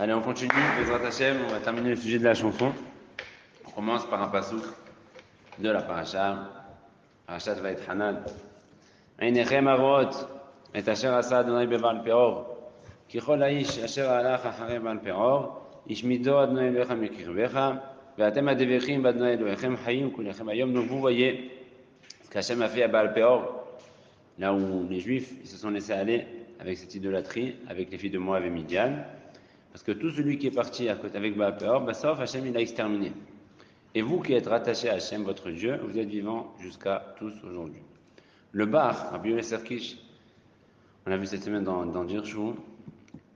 Allez, on continue, Bezrat Hashem, on va terminer le sujet de la chanson. On commence par un passouk de la paracha, parachat Va'etchanan. עיניכם הרואות את אשר עשה אדוני בבעל פאור, ככל האיש אשר הלך אחרי בעל פאור, השמידו אדוני אלוהיך מקרבך, ואתם הדבקים באדוני אלוהיכם חיים כולכם היום. Donc vous voyez ce qu'Hachem a fait à Baal Peor, là où les Juifs ils se sont laissés aller avec cette idolâtrie, avec les filles de Moab et Midian. Parce que tout celui qui est parti avec Baal Peor, sauf Hachem, il l'a exterminé. Et vous qui êtes rattachés à Hachem, votre Dieu, vous êtes vivants jusqu'à tous aujourd'hui. Le bar, Rabbi Yoel Serkish, on l'a vu cette semaine dans Dirshu,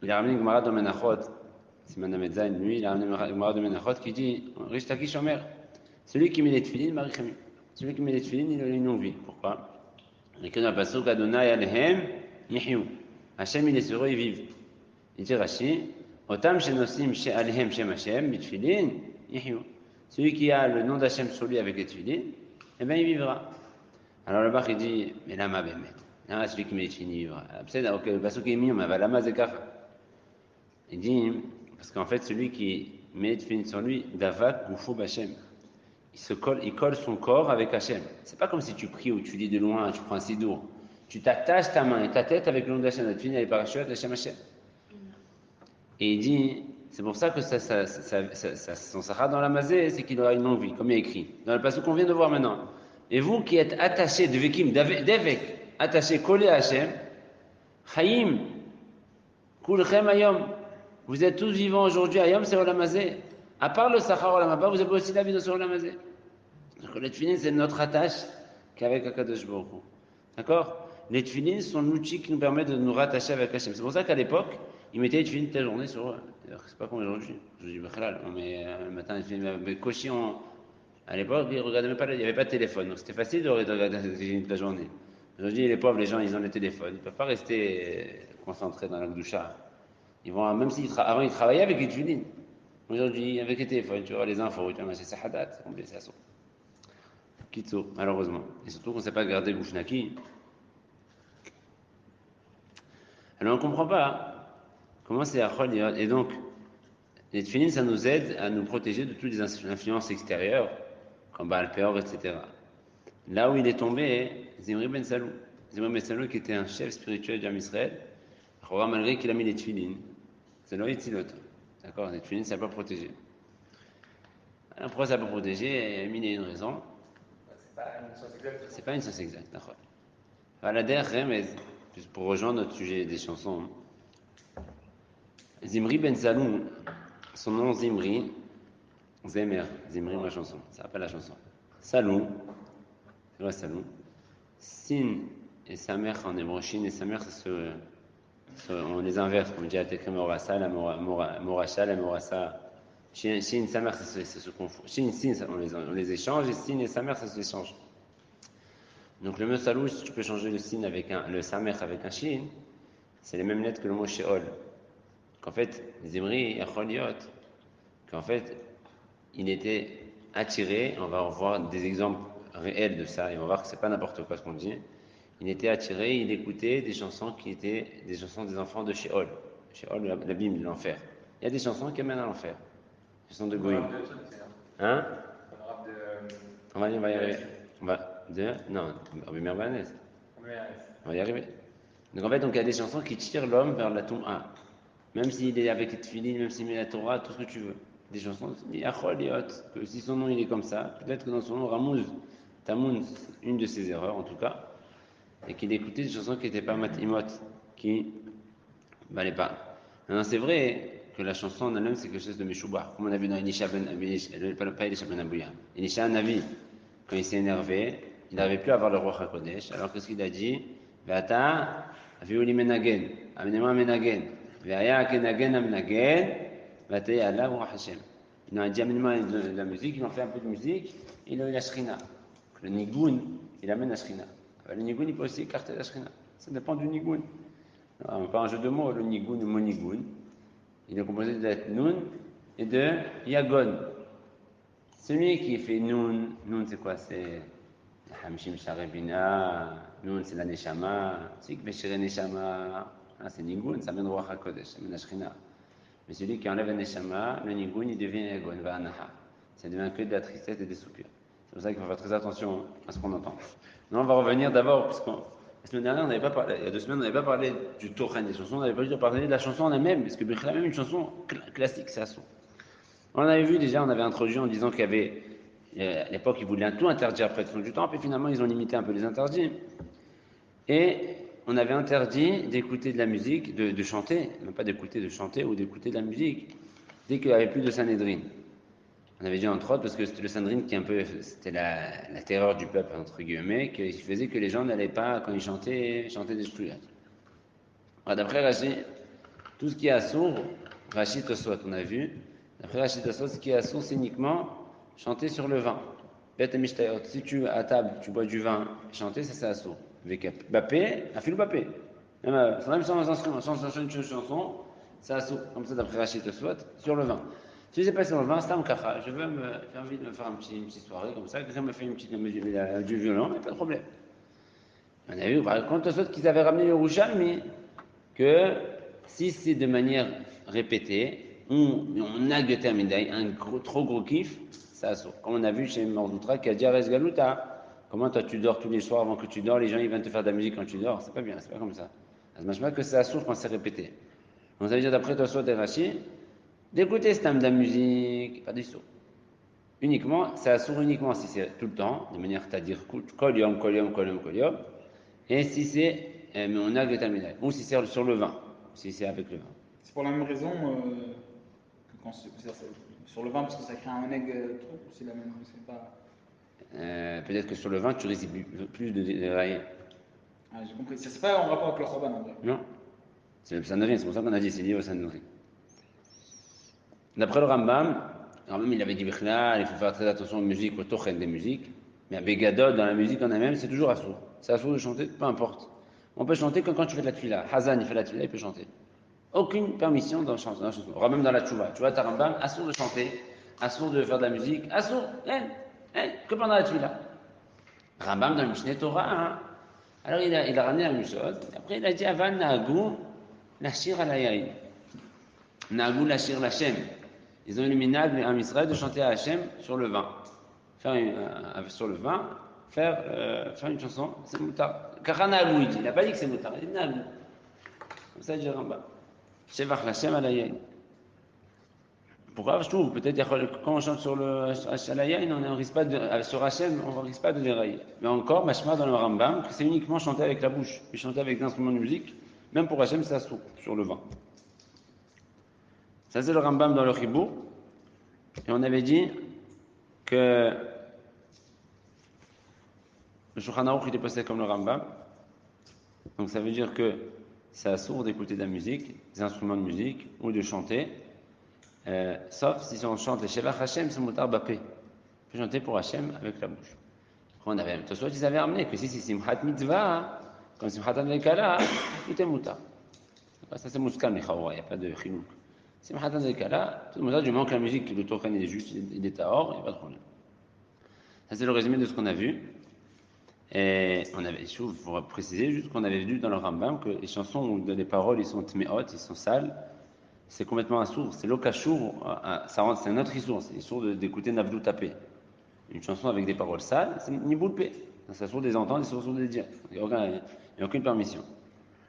il a ramené une Gemara de Menachot, c'est Madame Edzaïn, lui, il a ramené une Gemara de Menachot qui dit Rish Takish Omer, celui qui met les tefilines, Marichami. Celui qui met les tefilines, il a une longue vie. Pourquoi? Il y a que dans le pasuk Adonai Alehem Yihyu. Hachem, il est sur eux, ils vivent. Il dit Rashi, Otam shenosim she'alehem shem Hashem, mitfilin, Yihyu. Celui qui a le nom d'Hachem sur lui avec les tefilines, eh bien, il vivra. Alors le Bach il dit, mais lama bémet. Là, celui qui met les tefilines, il vivra. Ok, le pasuk est mignon, mais lama zekafa. Il dit, parce qu'en fait, celui qui met les tefilines sur lui, davak gufo b'Hachem. Il colle son corps avec Hachem. C'est pas comme si tu pries ou tu lis de loin, tu prends un sidour. Tu t'attaches ta main et ta tête avec le nom d'Hachem. La tefilin, elle est parachute Hachem Hachem. Et il dit, c'est pour ça que son sahara dans la mazé, c'est qu'il aura une longue vie, comme il est écrit. Dans le passage qu'on vient de voir maintenant. Et vous qui êtes attachés, devekim, devek, attachés, collés à Hachem, Chaim, kulchem ayom, vous êtes tous vivants aujourd'hui, ayom c'est olamazé. À part le sahara olamaba, vous avez aussi la vie de ce olamazé. Donc les tefilin, c'est notre attache qu'avec Akadosh Baruch Hu. D'accord? Les tefilin sont l'outil qui nous permet de nous rattacher avec Hachem. C'est pour ça qu'à l'époque, ils mettaient les tefilin toute la journée sur eux. C'est pas comme aujourd'hui. Je dis, on met le matin les tefilin. Mais Koshi, à l'époque, ils regardaient même pas, il n'y avait pas de téléphone. Donc c'était facile de regarder les tefilin toute la journée. Aujourd'hui, les pauvres, les gens, ils ont les téléphones. Ils ne peuvent pas rester concentrés dans la doucha. Ils vont, même avant, ils travaillaient avec les tefilin. Aujourd'hui, avec les téléphones, tu vois les infos, tu vois, c'est Sahadat, c'est compliqué, ça. Kitso, malheureusement. Et surtout qu'on ne sait pas garder le Gushnaki. Alors on ne comprend pas comment c'est Achol. Et donc, les tefilin, ça nous aide à nous protéger de toutes les influences extérieures, comme Baal Peor, etc. Là où il est tombé, Zimri Ben Salou. Zimri Ben Salou, qui était un chef spirituel d'Am Israël, malgré qu'il a mis les tefilin, c'est là où il est. D'accord, les tefilin, ça ne peut pas protéger. Alors pourquoi ça peut protéger? Il y a une raison. C'est pas une science exacte. D'accord. Voilà, derrière, pour rejoindre notre sujet des chansons. Zimri Ben Salou, son nom Zimri, Zimri la chanson, ça s'appelle la chanson. Salou, c'est quoi Salou? Sin et sa mère en hébreu, Shin et sa mère, on les inverse, on dit Atekre Morasa, la Morasha, la Morasa. Shin, sa mère, ça se confond. Shin, on les échange, et Sin et sa mère, ça se échange. Donc le mot Salou, si tu peux changer le Sin avec le Samer avec un Shin, c'est les mêmes lettres que le mot Sheol. Qu'en fait, Zimri, Acholiot, qu'en fait, il était attiré, on va voir des exemples réels de ça, et on va voir que c'est pas n'importe quoi ce qu'on dit. Il était attiré, il écoutait des chansons qui étaient des chansons des enfants de Sheol. Sheol, l'abîme de l'enfer. Il y a des chansons qui amènent à l'enfer. Des chansons de Goïm. Hein? On va y arriver. Non, Rabbi Meir Banès. On va y arriver. Donc en fait, il y a des chansons qui tirent l'homme vers la Toum'a. Même s'il est avec les tefilin, même s'il met la Torah, tout ce que tu veux. Des chansons, que si son nom il est comme ça, peut-être que dans son nom, Ramouz, Tamoun, une de ses erreurs en tout cas, et qu'il écoutait des chansons qui n'étaient pas matimot, qui ne valaient pas. Maintenant, c'est vrai que la chanson en elle-même, c'est quelque chose de Meshubah. Comme on a vu dans Elisha Ben Abouya. Elisha Navi, quand il s'est énervé, il n'arrivait plus à avoir le roi HaKodesh. Alors qu'est-ce qu'il a dit? Ve'ata, avioli menagen, amenez-moi menagen. Ve'aya kenagen amnagen, ve'atei Allah wa Hashem. Ils ont dit amenez-moi de la musique, ils ont fait un peu de musique, et il a eu la shrina. Le nigoun, il amène la shrina. Le nigoun, il peut aussi écarter la shrina. Ça dépend du nigoun. Pas un jeu de mots, le nigoun, le mot nigoun. Il est composé de Nun et de Yagon. Celui qui fait Nun c'est quoi? C'est Hamshim Sharebina, Nun c'est la Neshama, celui qui fait Shire Neshama, c'est Nigun, ça mène Roi HaKodesh, ça mène la Shrina. Mais celui qui enlève un neshama, le nigoun, il devient egon, va anaha. Ça devient que de la tristesse et des soupirs. C'est pour ça qu'il faut faire très attention à ce qu'on entend. Nous, on va revenir d'abord, parce que la semaine dernière, on n'avait pas parlé, il y a 2 semaines, on n'avait pas parlé du Tochen des chansons, on n'avait pas du tout parlé de la chanson en elle-même, parce que même une chanson classique, c'est assourd. On avait vu déjà, on avait introduit en disant qu'il y avait, à l'époque, ils voulaient tout interdire après le du temps, puis finalement, ils ont limité un peu les interdits. Et on avait interdit d'écouter de la musique, de chanter, non pas d'écouter, de chanter ou d'écouter de la musique, dès qu'il n'y avait plus de Sanhedrin. On avait dit entre autres, parce que c'était le Sanhedrin qui un peu, c'était la terreur du peuple, entre guillemets, qui faisait que les gens n'allaient pas, quand ils chantaient des trucs. D'après Rachid, tout ce qui est assourd, Rachid Tosot, on a vu, d'après Rachid Tosot, ce qui est assourd, c'est uniquement chanter sur le vin. Si tu à table, tu bois du vin, chanter, ça c'est assourd. Avec Bappé, afile Bappé. Même sans instrument, sans une chanson, c'est assourd. Comme ça, d'après Rachid Tosot, sur le vin. Si je sais pas sur le vin, c'est un kacha. J'ai envie de me faire une petite soirée comme ça. Quelqu'un me fait une petite du violon, mais pas de problème. On a vu, par contre, Tosot qu'ils avaient ramené le Rouchalmi, que si c'est de manière répétée, on a de un trop gros kiff, ça assourd. Comme on a vu chez Mordoutra qui a dit Ares Galuta, comment toi tu dors tous les soirs avant que tu dors, les gens ils viennent te faire de la musique quand tu dors, c'est pas bien, c'est pas comme ça. Ça marche que ça assourd quand c'est répété. Donc ça veut dire d'après toi, soit des rachis, d'écouter ce thème de la musique, pas du tout. Uniquement, ça assourd uniquement si c'est tout le temps, de manière à dire kolium, kolium, kolium, kolium, et si c'est mais on a le ou si c'est sur le vin, si c'est avec le vin. C'est pour la même raison que quand sur le vin, parce que ça crée un egg trop, c'est la même, c'est pas. Peut-être que sur le vin, tu risques plus de railler. Ah, j'ai compris. Ça, c'est pas en rapport avec le Choban en vrai. Non, c'est le Sanhedrin, c'est pour ça qu'on a dit c'est lié au Sanhedrin. D'après le Rambam, il avait dit Bichlal, il faut faire très attention aux musiques, au tochen des musiques, mais à Begadol, dans la musique en elle-même, c'est toujours assourd. C'est assourd de chanter, peu importe. On peut chanter que quand tu fais de la tfila. Hazan, il fait la tfila, il peut chanter. Aucune permission dans la chanson. Même dans la tchouva. Tu vois, ta Rambam, assourd de chanter, assourd de faire de la musique, assourd, que pendant la tfila. Rambam dans le Mishneh Torah, hein. Alors il a ramené la même chose. Après il a dit Avan Nagou, Lachir à la yaïn. Nagou, Lachir, Lachem. Ils ont éliminé en Israël de chanter à Hachem sur le vin. Sur le vin, faire une chanson, c'est moutar. Car Nagou, il dit. Il n'a pas dit que c'est moutar, il dit Nagou. Comme ça, il dit Rambam. Shevach Lachem à la yaïn. Pourquoi je trouve peut-être quand on chante sur le Shalayain, on risque pas sur Hachem, on ne risque pas de dérailler. Mais encore, Mashma dans le Rambam, que c'est uniquement chanter avec la bouche, et chanter avec des instruments de musique, même pour Hachem, ça s'ouvre sur le vent. Ça c'est le Rambam dans le Chibou. Et on avait dit que le Shulchan Aruch il est passé comme le Rambam. Donc ça veut dire que c'est sourd d'écouter de la musique, des instruments de musique, ou de chanter. Sauf si on chante les Shevach Hashem, c'est Moutar Bappé. On peut chanter pour Hashem avec la bouche. On avait, soit ils avaient amené que si c'est Simchat Mitzvah, comme Simchat Advekala, tout est Moutar. Ça c'est Mouskal Mechaora, il n'y a pas de Chinouk. Simchat Advekala, tout le monde du moment que la musique, le token il est juste, il est tahor, il n'y a pas de problème. Ça c'est le résumé de ce qu'on a vu. Et on avait, il faut préciser juste qu'on avait vu dans le Rambam que les chansons où les paroles ils sont tméot, ils sont sales. C'est complètement assourd, c'est l'okachour, ça rentre, c'est un autre issour, c'est l'issour d'écouter Navdou taper. Une chanson avec des paroles sales, c'est Niboulpé. C'est assourd des entendre, c'est assourd des dire. Il n'y a aucune permission.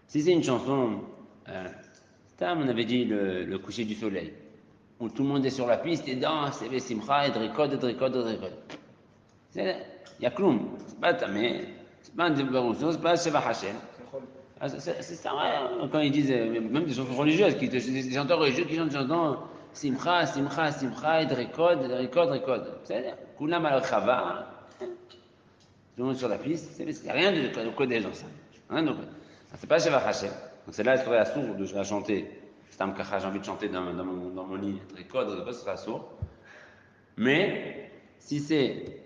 Si c'est une chanson, on avait dit le coucher du soleil, où tout le monde est sur la piste et danse, et simcha, et drikod. Il y a kloum, c'est pas tamé, c'est pas un débaroussement, c'est pas Sheva Hashem. C'est ça, ouais. Quand ils disent, même des chansons religieuses, des chanteurs religieux qui chantent des chansons Simcha, Rekod. C'est-à-dire, Koulam al Chava, tout le monde sur la piste, c'est rien de Kodesh dans ça. C'est pas Sheva Hashem. Donc c'est là, il serait assourd de la chanter. Stam Kacha, j'ai envie de chanter dans mon lit. Rekod, ce serait assourd. Mais, si c'est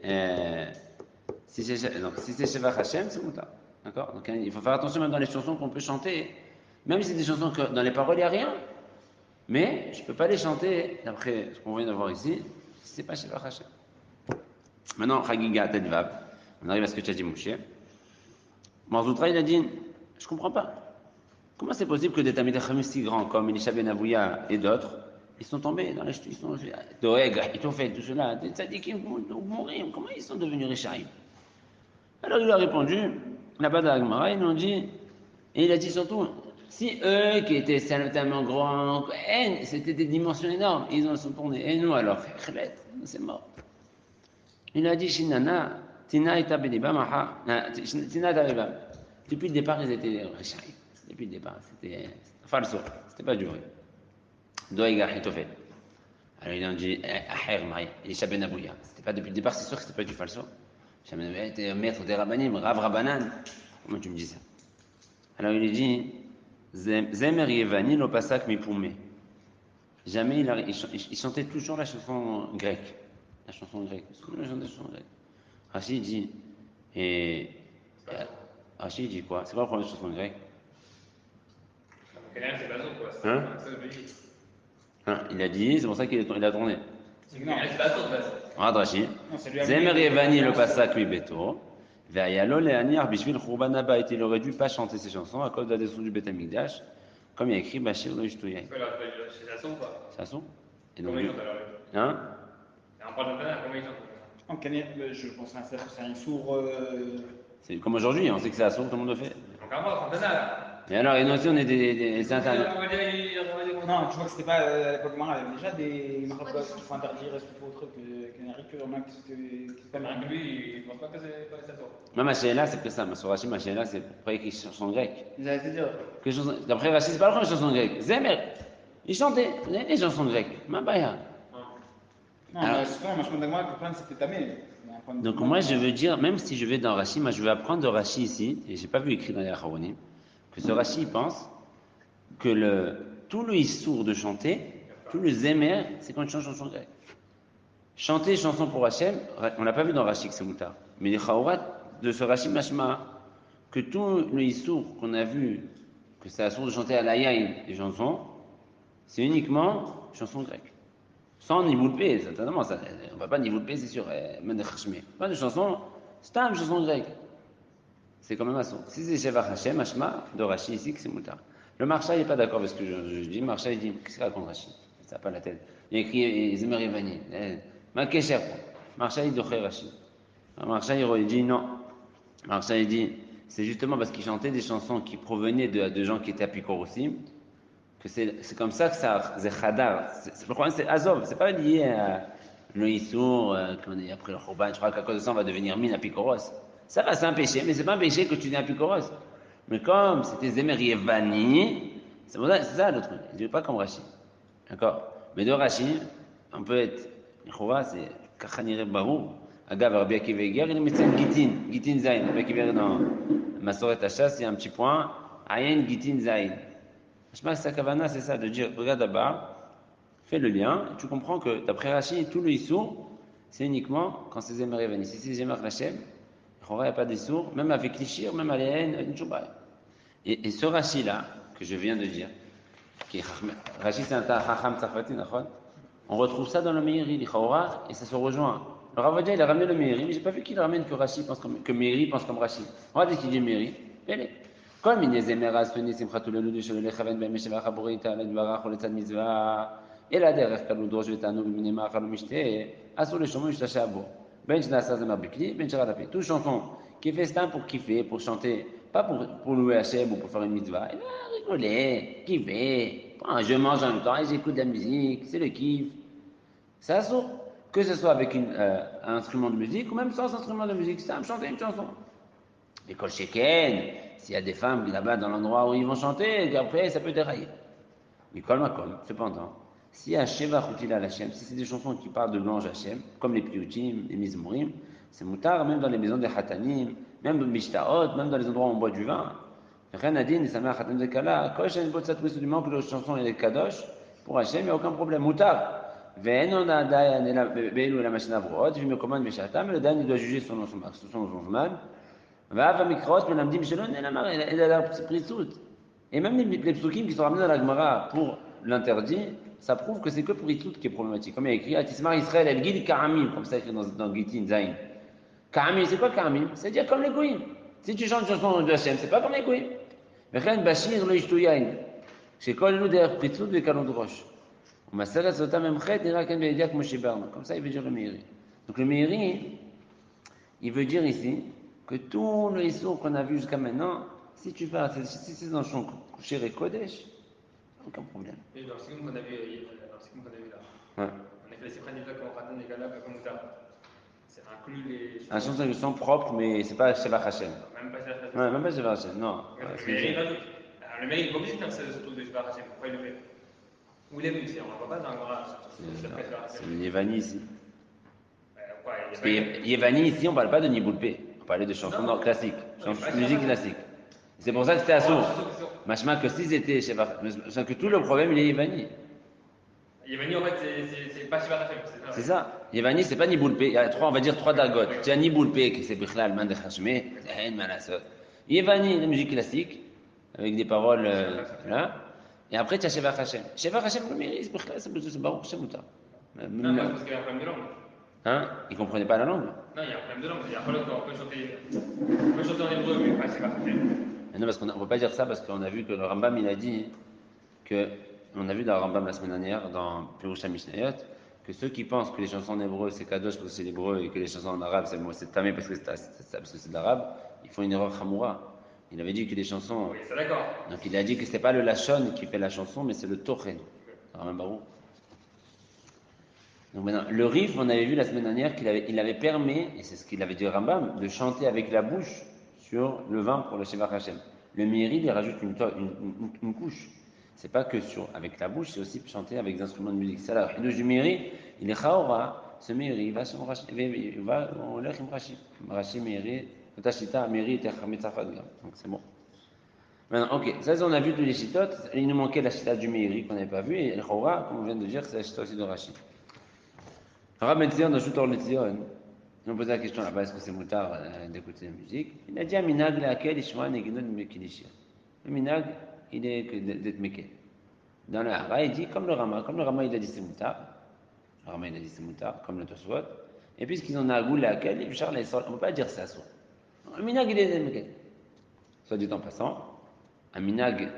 Sheva Hashem, c'est Mouta. D'accord. Donc il faut faire attention même dans les chansons qu'on peut chanter, même si c'est des chansons que dans les paroles il n'y a rien, mais je ne peux pas les chanter, d'après ce qu'on vient de voir ici, si ce n'est pas Sheva Hashem. Maintenant, Chagiga Tedvav, on arrive à ce que tu as dit, Moshe. Marzoutra, il a dit, je ne comprends pas. Comment c'est possible que des Talmidei Chachamim si grands comme Elisha ben Avouya et d'autres, ils sont tombés dans ils sont Doeg, ils ont fait tout cela, des tzadikim vont mourir, comment ils sont devenus Rishaïm? Alors il a répondu, là-bas dans la Gemara, ils nous ont dit, et il a dit surtout, si eux qui étaient tellement grands, c'était des dimensions énormes, ils en sont tournés, et nous alors, c'est mort. Il a dit, Shinana, Tina et Tabediba, Maha, Tina Tabediba. Depuis le départ, ils étaient Rishaïm. Depuis le départ, c'était falso, c'était pas du vrai. Doïga, Hitofet. Alors ils ont dit, Aher, Maï, Elisha ben Avouya. C'était pas depuis le départ, c'est sûr que c'était pas du falso. Elisha ben Avouya était maître des rabbanim, Rav Rabbanan. Comment tu me dis ça? Alors il dit, Zemer Yevani lo pasak mipoumé. Jamais il chantait toujours la chanson grecque. La chanson grecque. Il chantait la chanson grecque. Rachid dit, Rachid dit quoi? C'est quoi le problème de la chanson grecque? C'est bateau, quoi. Hein? Il a dit, c'est pour ça qu'il a tourné. C'est bateau, de base. Regarde Rachid. Zemer Yevani lo pasak mi beto. Ve'ayalo le'aniar bishvil churban habayit. Il aurait dû pas chanter ces chansons à cause de la destruction du Beth Amikdash, comme il y a écrit Bashir lo yishtoyay. C'est Sasson ou pas? Sasson? Et donc, Comment ils chantent alors? hein? On parle de Canard, comment ils chantent? En Canet, je pense que c'est un sourd. C'est comme aujourd'hui, on sait que c'est Sasson, tout le monde le fait. Donc à moi, Fontana, là. Et alors, et nous aussi, on est c'est un Non, tu vois que c'était pas à l'époque Mara, il y avait déjà des marabouts qui font interdire et tout autre que Nari, que on a qui c'était pas Mais mal. lui, il pense pas que c'est pas Sasson. Moi, ma chéla, c'est que ça. Ma Rachid, ma chéla, c'est pour pas écrire chanson grecque. Ils avaient été dire. D'après Rachid, c'est pas la première chanson grecque. Zemer, il chantait les chansons grecques. Ma baya. Non, Alors- mais souvent, moi je me demande que le problème c'était tamé. Donc, moi, je veux dire, même si je vais dans Rachid, moi, je veux apprendre de Rachid ici, et j'ai pas vu écrit dans les Acharonim, que ce Rachid pense que tout le issour de chanter, tout le Zemer, c'est quand tu chantes chanson grecque. Chanter chanson pour Hachem, on l'a pas vu dans Rachid que c'est moutard. Mais les Chaourat de ce Rachid Mashma, que tout le issour qu'on a vu, que c'est assour de chanter à la yaïn des chansons, c'est uniquement chanson grecque. Sans niveau de paix, certainement, ça, on va pas niveau de paix, c'est sûr, même de Chachmé. Pas de chanson, c'est une chanson grecque. C'est quand même assour. Si c'est Sheva Hachem, Mashma, de Rachid ici, que c'est moutard. Le Marcha, il n'est pas d'accord avec ce que je dis. Marcha, il dit, qu'est-ce qu'il raconte Rachid? Ça n'a pas la tête. Il a écrit Zemer Yevani. Ma Kesher. Marcha, il dochait Rachid. Marcha, il dit non. Marcha, il dit, c'est justement parce qu'il chantait des chansons qui provenaient de gens qui étaient apicorosim, que c'est comme ça que ça, c'est Khadar. Le problème, c'est Azov. C'est pas lié à le Issour, qu'on est après le Khurban. Je crois qu'à cause de ça, on va devenir mine apicoros. Ça va, c'est un péché, mais c'est pas un péché que tu dis apicoros. Mais comme c'était Zemer Yevani, c'est ça le truc. Il n'est pas comme Rachid. D'accord? Mais de Rachid, on peut être. L'Ichouva, c'est Kachanire Barou. Agav, Rabbi Akiva Eger, il met ça Gitin Zain. Rabbi Akiva dans Masoret Hachas, il y a un petit point. Ayen Gitin Zain. Je pense que sa kavana, c'est ça, de dire, regarde là-bas, fais le lien, et tu comprends que d'après Rachid, tout le Issour, c'est uniquement quand c'est Zemer Yevani. Si c'est Zemer Hashem, il n'y a pas d'Issour, même avec l'Ishir, même à l'Ayen, une Choubaï. Et ce Rachid-là, que je viens de dire, qui est Rachid, c'est un Chacham Tzarfati, on retrouve ça dans le Meiri, l'Ichaora, et ça se rejoint. Le Ravadia, il a ramené le Meiri, mais j'ai pas vu qu'il ramène que Rachid pense que Meiri pense comme Rachid. Regardez ce qu'il dit Meiri. כל מיני זמר אספני שמחתו ללודו שלו לכוון בהם משבח הבורית על הדברך או לצד מצווה אלא דרך כלו דרוש ותענוג ממיני מאכל ומשתה אסור לשומו להשתעשע בו בין שנעשה זמר בכלי בין שרת הפה tout chanson qui est festin pour kiffer, pour chanter, pas pour louer Hachem ou pour faire une mitzvah, il va rigoler, kiffer, je mange en même temps et j'écoute de la musique, c'est le kiff. C'est assourd, que ce soit avec un instrument de musique ou même sans instrument de musique, ça me chanter une chanson. Et Kol Sheken, s'il y a des femmes là-bas dans l'endroit où ils vont chanter, après ça peut dérailler. Mais Kol Makom, cependant, s'il y a Sheva Choutila Hachem, si c'est des chansons qui parlent de louange Hachem, comme les Piyutim, les Mizmorim, c'est moutar, même dans les maisons des Khatanim, même dans les Mishtaot, même dans les endroits où on boit du vin. Rien à dire, ça m'a Khatam de Kala, Kol Shen Bot Satwis du manque de chansons et les Kadosh, pour Hachem, il n'y a aucun problème. Moutar. Ve'en on a dayan be'elu la machina vrot, je me commande Meshatam, le Dan il doit juger son zman. Va'ava mikros, mais l'amdim shelon, il a la prisout. Et même les psukim qui sont ramenés dans la Gemara pour l'interdit, ça prouve que c'est que pour Itzut qui est problématique. Comme il y a écrit, Atismar Israël, El Gil Karamim, comme ça écrit dans Gitin Zain. Karamim, c'est quoi Karamim? C'est-à-dire comme les Goïm. Si tu chantes une chanson de Hachem, c'est pas comme les Goïm. וכן בשיר לא ישתו יין, שכל אלו דרך פיצות וקלות ראש. ומסרת סוטה מ"ח נראה כן בידיעה כמו שברנו. Comme ça, il veut dire le Meiri. Donc le Meiri, il veut dire ici que tout le Issour qu'on a vu jusqu'à maintenant, si tu vas, si c'est dans son coucher et Kodesh, aucun problème. Et dans le second qu'on a vu, là, Ouais. on a fait les Sifranivla comme Radon et Galab comme ça. C'est inclus les. Un son de son propre, mais c'est pas Sheva Hashem. Même pas ça. Ouais, même pas Sheva Hashem, non. Le mairie rajoute. Le mairie est obligé de faire ce truc de Sheva Hashem. Pourquoi il le fait? Où il est venu? On ne voit pas dans le grand. C'est le Yévani ici. Quoi, Parce que Yévani ici, on parle pas de Niboulpé. On parlait de chansons classiques, musique classique. C'est pour ça que c'était assourd. Machma que s'ils étaient Sheva Hashem, que tout le problème, il est Yévani. Yévani, en fait, c'est pas Sheva Hashem. C'est ça. Yévani, c'est pas Niboulpé. Il y a trois, on va dire trois dargot. Tu as Niboulpé, qui c'est Bichlal, Man de Hashmé, c'est Hen Malasot. Yévani, la musique classique, avec des paroles là. Et après, tu as Sheva Hashem. Sheva Hashem, le mérite, c'est Baruch Shemuta. Non, parce qu'il y a un problème de langue. Hein? Ils ne comprenaient pas la langue? Non, il y a un problème de langue. Il y a un problème qu'on peut chanter en hébreu, mais pas Sheva Hashem. Non, parce qu'on ne peut pas dire ça, parce qu'on a vu que le Rambam, il a dit que, on a vu dans le Rambam la semaine dernière, dans Pirush HaMishnayot, que ceux qui pensent que les chansons en hébreu c'est kadosh parce que c'est l'hébreu et que les chansons en arabe c'est tamé parce que c'est de l'arabe, ils font une erreur chamoura. Il avait dit que les chansons. Oui, c'est d'accord. Donc il a dit que c'était pas le lachon qui fait la chanson, mais c'est le tochen. Donc maintenant, le rif, on avait vu la semaine dernière qu'il avait permis, et c'est ce qu'il avait dit au Rambam, de chanter avec la bouche sur le vin pour le Sheva Hashem. Le Meiri, il rajoute une couche. C'est pas que avec la bouche, c'est aussi chanter avec des instruments de musique. C'est là, le Meiri, il est chaora, ce Meiri, il va sur on l'a Rashi. Rashi Meiri, Tachita, Meiri, Terchametzafad. Donc c'est bon. Maintenant, ok, ça on a vu tous les chitotes, il nous manquait la chita du Meiri qu'on n'avait pas vu, et le chaora, comme on vient de dire, c'est la chita aussi de Rashi. Rabbi Tzion, dans Shoutor le Tzion, on posait la question là-bas, est-ce que c'est moutard d'écouter la musique? Il a dit à Minag, laquelle Ishma Neginod Mekilishir. Le Minag, il est d'être Mekel. Dans le Hara, il dit comme le Rama il a dit c'est moutard. Le Rama il a dit c'est moutard, comme le Tosfot. Et puisqu'ils ont Nagou, laquelle, on ne peut pas dire ça soit. Un Minag, il est d'être Mekel. Soit dit en passant, un Minag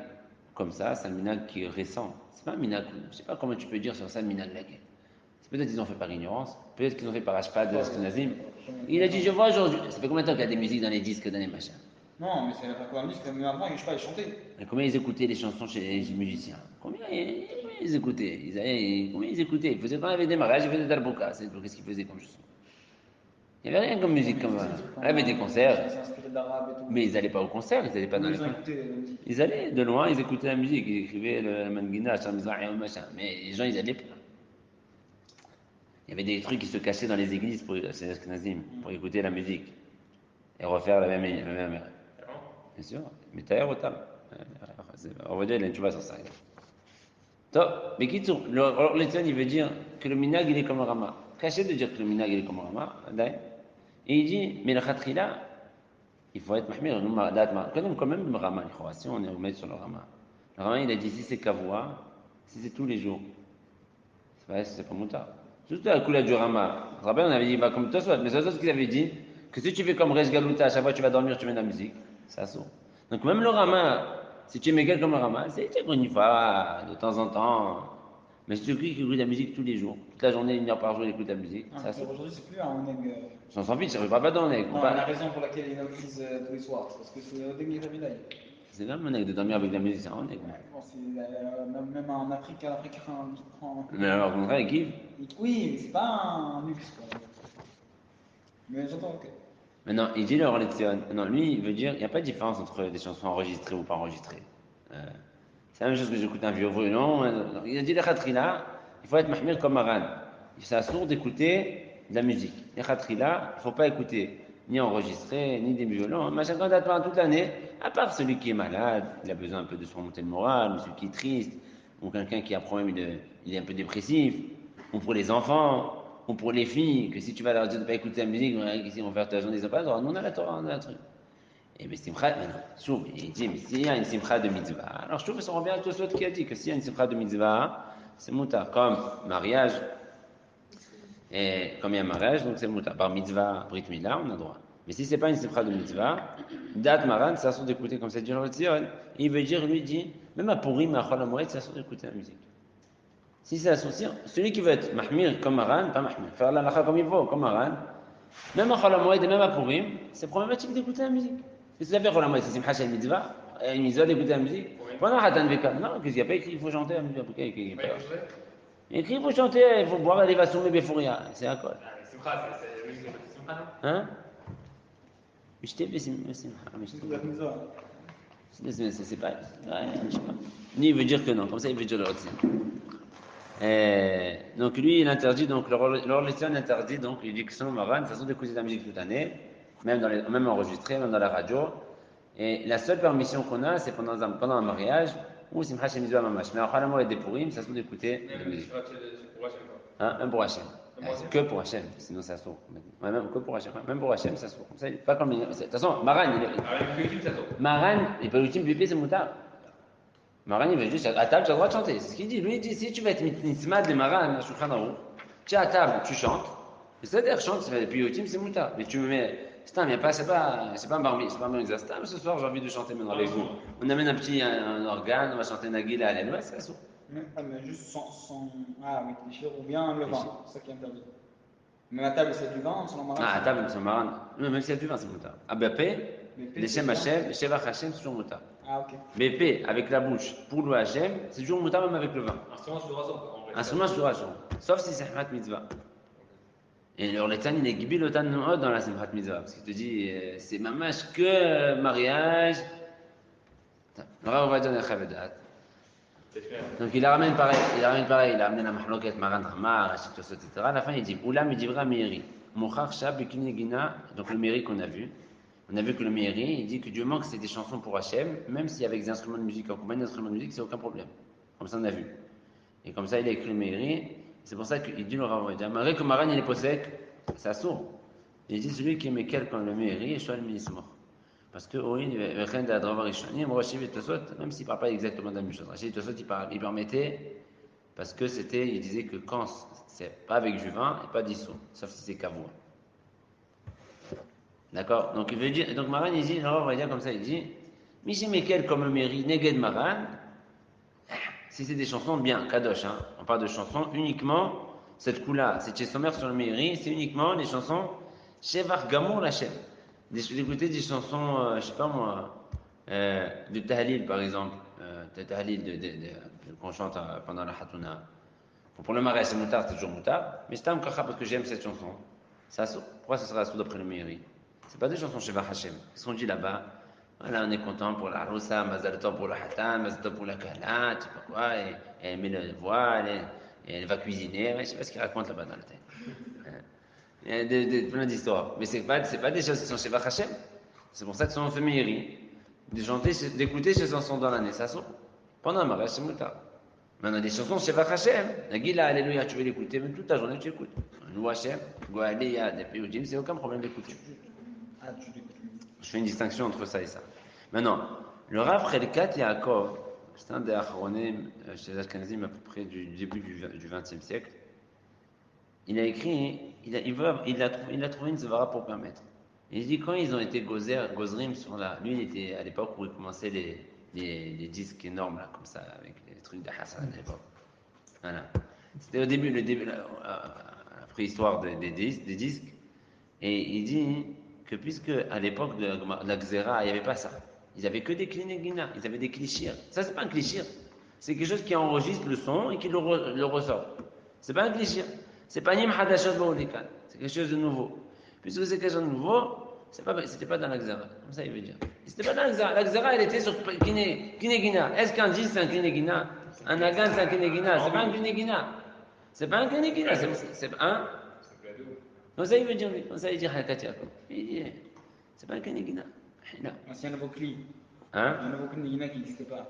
comme ça, c'est un Minag qui est récent. C'est pas un Minag, je ne sais pas comment tu peux dire sur ça, Minag laquelle. Peut-être qu'ils ont fait par ignorance, peut-être qu'ils ont fait par Ashpad, Nazim. Il a dit, je vois aujourd'hui. Ça fait combien de temps qu'il y a des musiques dans les disques, dans les machins? Non, mais c'est la première musique, même avant, je sais pas, ils chantaient. Et combien ils écoutaient les chansons chez les musiciens? Combien ils écoutaient? Combien ils écoutaient? Ils faisaient quand il y avait des mariages, ils faisaient des darbouka. Qu'est-ce qu'ils faisaient comme chanson? Il n'y avait rien comme musique comme ça. Il y avait des concerts. Mais ils n'allaient pas au concert, ils n'allaient pas dans les concerts. Ils allaient de loin, ils écoutaient la musique, ils écrivaient le manguina, le machin. Mais les gens, ils n'allaient pas. Il y avait des trucs qui se cachaient dans les églises pour écouter la musique et refaire la même. Bien sûr, mais t'as autant. On va dire, tu vas sur ça. Top, mais qui tourne? Le Tzon, il veut dire que le minag, il est comme le Rama. Caché de dire que le minag, il est comme le Rama. Et il dit, mais le khatrila, il faut être mahmir, quand même le Rama, si on est remis sur le Rama. Le Rama, il a dit, si c'est kavua, si c'est tous les jours, c'est pas moutard. Surtout à la couleur du Rama. On avait dit, va comme Tosfot, mais c'est ce qu'il avait dit, que si tu fais comme Resh Galuta, à chaque fois que tu vas dormir, tu mets de la musique, ça saute. Donc même le Rama, si tu es mégal comme le Rama, c'est une fois, de temps en temps. Mais si tu écoutes de la musique tous les jours, toute la journée, 1 heure par jour, il écoute de la musique, ça saute. Aujourd'hui, c'est plus un oneg. J'en s'en fiche, ça ne veut pas dans l'oneg. Non, la raison pour laquelle il écoute tous les soirs, c'est parce que c'est oneg Mirabilaï. C'est quand même un oneg de dormir avec de la musique, c'est un oneg. Même en Afrique, un Africain qui prend. Mais alors, au contraire, il kiffe. Oui, mais c'est pas un luxe, quoi. Mais j'entends, ok. Maintenant, il dit le Orletzion. Non, lui, il veut dire, il n'y a pas de différence entre des chansons enregistrées ou pas enregistrées. C'est la même chose que j'écoute un vieux violon. Il a dit le khatrila, il faut être mahmir comme Maran. C'est assourd d'écouter de la musique. Les khatrila, il ne faut pas écouter ni enregistrer, ni des violons. Machin quand pendant toute l'année, à part celui qui est malade, il a besoin un peu de se remonter le moral, ou celui qui est triste, ou quelqu'un qui a un problème, il est un peu dépressif, ou pour les enfants. Ou pour les filles, que si tu vas leur dire de ne pas écouter la musique, ici on va faire ta journée, ils n'ont pas le droit. Nous on a la Torah, on a un truc. Et bien simcha, maintenant, il dit, mais s'il y a une simcha de mitzvah, alors je trouve que ça revient à tout ce qui a dit que s'il y a une simcha de mitzvah, c'est moutar, comme mariage, et comme il y a un mariage, donc c'est moutar. Par mitzvah, brit milah, on a droit. Mais si c'est pas une simcha de mitzvah, date maran, c'est assourd d'écouter comme ça dit le Tzion. Il veut dire, lui dit, même à Purim, à Chol HaMoed, c'est assourd d'écouter la musique. Si c'est assourd, celui qui veut être mahmir comme maran, pas mahmir, faire la lacha comme il faut, comme maran, même à Chol HaMoed et même à Purim, c'est problématique d'écouter la musique. Si vous avez Chol HaMoed, c'est simcha de mitzvah, une mitzvah d'écouter la musique. Pendant Hatan Veka, non, qu'est-ce qu'il n'y a pas écrit, il faut chanter la musique. Il écrit, il faut chanter, il faut boire des vassous, mais Befouria, c'est à quoi? c'est la musique de Simcha, non? Hein? Je t'ai c'est pas. Ouais, je sais pas. Lui, il veut dire que non, comme ça, il veut dire le Rotsi. Donc, lui, il interdit, donc, le Létion interdit, donc, il dit que selon Maran, ça sont d'écouter de la musique toute l'année, même enregistrée, même dans la radio. Et la seule permission qu'on a, c'est pendant un mariage, ou Simcha Shemizua Mamash. Mais en Khalamou et des Purim, ça sont d'écouter de la musique. Hein, même pour Hachem. Que pour Hachem, sinon ça sort. Ouais, même que pour Hachem. Même pour Hachem, ça sort. Comme ça, pas comme. De toute façon, Maran, il peut l'ultime bébé, c'est moutard. Maran, il veut juste à table, tu as le droit de chanter. C'est ce qu'il dit. Lui, il dit si tu veux être mitzmad de Maran, tu es à table, tu chantes. C'est-à-dire, chante, et puis ultime, c'est moutard. Mais tu me mets. C'est un barbi, c'est pas un exastam. Ce soir, j'ai envie de chanter maintenant avec vous. On amène un organe, on va chanter Nagila à l'Enoua, c'est ça. Mais juste sans. Ah oui, déchire ou bien le vin, c'est ça qui est interdit. Mais à table, c'est du vin, selon Maran. Ah, à table, c'est Maran. Non, même si il y a du vin, c'est moutard. À BP, les Shem Hashem, les Shevach Hashem, c'est toujours moutard. Ah, ok. BP, avec la bouche, pour le Hashem, c'est toujours moutard, même avec le vin. Instrument, je dois sauf si c'est Hmat Mitzvah. Et le Tan, il est gibi le Tan dans la Simchat Mitzvah. Parce qu'il te dit, c'est mamash que mariage. Le Rav va donner Chavedat. Donc il la ramène pareil, il a amené la mahloket Maran Ramar, Rachid Tosot, etc. À la fin, il dit, Oula Midivra Meiri. Mochar Shab Bekinegina, donc le Meiri qu'on a vu. On a vu que le Meiri, il dit que Dieu manque, c'est des chansons pour Hachem, même s'il y avait des instruments de musique, en compagnie d'instruments de musique, c'est aucun problème. Comme ça, on a vu. Et comme ça, il a écrit le Meiri. C'est pour ça qu'il dit le Rav, malgré que Maran il est possèque, ça sourd. Il dit celui qui met quelqu'un le mairie, soit le ministre mort. Parce que même s'il ne parle pas exactement de la même chose, il permettait, parce que il disait que quand c'est pas avec du vin et pas dissous, sauf si c'est cavour. D'accord. Donc il veut dire, donc Maran il dit, le Rav va dire comme ça, il dit, Michi Mekel comme le mairie, Neged Maran. Si c'est des chansons bien, Kadosh, hein, on parle de chansons uniquement, cette coup-là, c'est chez Sommer sur le Meiri, c'est uniquement les chansons Shevach Gamour Hashem. D'écouter des chansons, je sais pas moi, de Tahlil par exemple, de Tahlil qu'on chante pendant la Hatouna. Pour le mariage, c'est moutard, c'est toujours moutard, mais c'est un kacha parce que j'aime cette chanson. Pourquoi ça sera sous d'après le Meiri? C'est pas des chansons Shevach Hashem. Qu'est-ce qu'on dit là-bas? Voilà, on est content pour la Roussa, Mazal Tov pour la Hatan, Mazal Tov pour la Kala, tu sais pas quoi, et elle met le voile, et elle va cuisiner, je sais pas ce qu'il raconte là-bas dans la tête. Il y a plein d'histoires. Mais c'est pas des choses qui sont chez Vachachem. C'est pour ça que sont fait Meiri. D'écouter ces chansons dans l'année, ça sort. Pendant un mariage, c'est moutard. Maintenant, des chansons chez Vachachem. La Gila, Alléluia, tu veux l'écouter, même toute la journée, tu écoutes. Nous, Hachem, Goaléa, des Péoudim, c'est aucun problème d'écouter. Je fais une distinction entre ça et ça. Maintenant, le Rav Chelkat Yaakov, c'est un des achronim chez Ashkenazim à peu près du début du XXe siècle. Il a écrit, il a trouvé une zvara pour permettre. Il dit quand ils ont été gozrim sur la. Lui, il était à l'époque où il commençait les disques énormes, là, comme ça, avec les trucs de Hassan à l'époque. Voilà. C'était au début, la préhistoire des disques. Et il dit que puisque à l'époque de la Xéra, il n'y avait pas ça. Ils n'avaient que des klinegina, ils avaient des clichés. Ça, c'est pas un cliché. C'est quelque chose qui enregistre le son et qui le ressort. C'est pas un cliché. C'est pas Nim Hadashot Baoulikan. C'est quelque chose de nouveau. Puisque c'est quelque chose de nouveau, c'était pas dans la Xéra. Comme ça, il veut dire. C'était pas dans la Xéra. La Xéra, elle était sur Kinegina. Est-ce qu'un disque, c'est un Kinegina? Un Nagan, c'est un Kinegina. C'est pas un Kinegina. C'est pas un Kinegina. C'est un. Comme ça, il veut dire, lui. Comme ça, il dit Hakat Yaakov. Il dit, c'est pas un Kinegina. C'est un nouveau cli. Hein? Un nouveau Kinegina qui n'existait pas.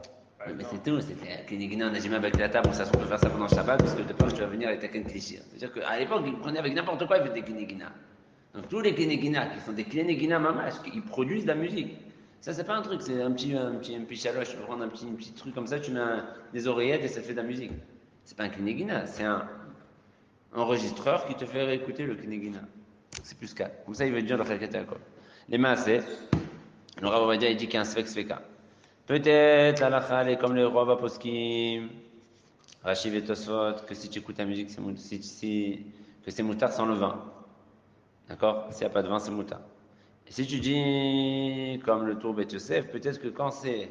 Mais c'est tout, c'était Kinegina, on n'a jamais avec la table, on s'assoit pour faire ça pendant le Shabbat, parce que de peur que tu vas venir avec un cliché. C'est-à-dire qu'à l'époque, ils prenaient avec n'importe quoi, ils faisaient des Kinegina. Donc tous les Kinegina, qui sont des Kinegina mamash, ils produisent de la musique. Ça, c'est pas un truc, c'est un petit chaloche, tu peux prendre un petit truc comme ça, tu mets des oreillettes et ça te fait de la musique. C'est pas un Kinegina, c'est un enregistreur qui te fait réécouter le Kinegina. C'est plus calme. Comme ça, il veut dire le Khalkata quoi. Les maaseh, le Rav Ovadia, il dit qu'il y a un sfek sveka. Peut-être la halakha, elle est comme le Rav Poskim, Rashi et Tosfot, que si tu écoutes la musique, que c'est moutard sans le vin. D'accord? S'il n'y a pas de vin, c'est moutard. Et si tu dis, comme le Tour Bet Yosef, peut-être que quand c'est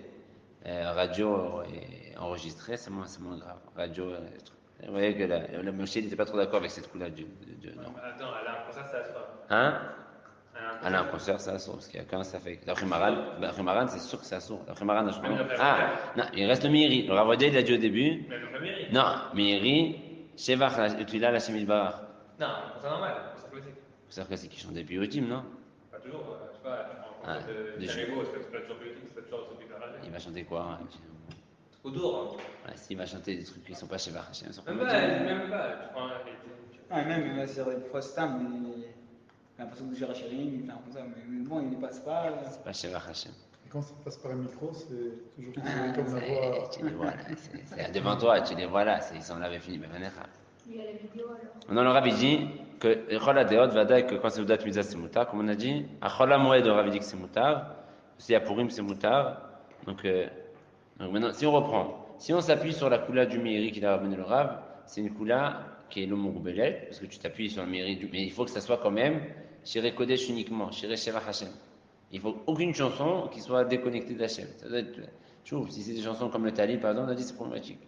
radio et enregistré, c'est moins grave. Radio, vous voyez que le Moshe n'était pas trop d'accord avec cette couleur non. Attends, elle a un concert, ça assure. Hein? Elle a un concert, ça assure, parce qu'il y a qu'un, ça fait. D'après Maran, c'est sûr que ça assure. D'après Maran, je pense. Ah, non, il reste le Meiri. Le Ravodia, il a dit au début. Mais le Meiri. Non, Meiri, Shevach, Utila, la Shemil Barach. Non, concert normal, concert classique. Concert classique qui chante des Piotim, non? Pas toujours, je sais pas, en concert de Chalégo, c'est pas toujours Piotim, c'est pas toujours celui de la Il va chanter quoi? Autour. Ouais, s'il va chanter des trucs qui ne sont pas chez Barachem. Même pas. Ah, même, c'est des fois Stam, mais j'ai l'impression que Gérard Chérim, il fait un comme ça, mais bon, il ne passe pas. C'est pas chez Barachem. Quand ça passe par un micro, c'est toujours comme la voix. Tu les vois là, c'est devant toi, tu les vois là, ils sont là avec Philippe Benecha. Il y a la vidéo alors. Non, le Rabbi dit que Chola Deot va dire que quand c'est Oudat Mitzah c'est moutar, comme on a dit, à Chola Moed, le Rabbi dit que c'est moutar, aussi à Purim c'est moutar. Donc maintenant, si on reprend, si on s'appuie sur la coula du Meiri qu'il a ramené le Rav, c'est une coula qui est le Mourbelet, parce que tu t'appuies sur le Meiri, mais il faut que ça soit quand même Shiré Kodesh uniquement, Shiré Sheva Hashem. Il faut aucune chanson qui soit déconnectée d'Hachem. Ça doit être, si c'est des chansons comme le Tali, par exemple, on a dit c'est problématique.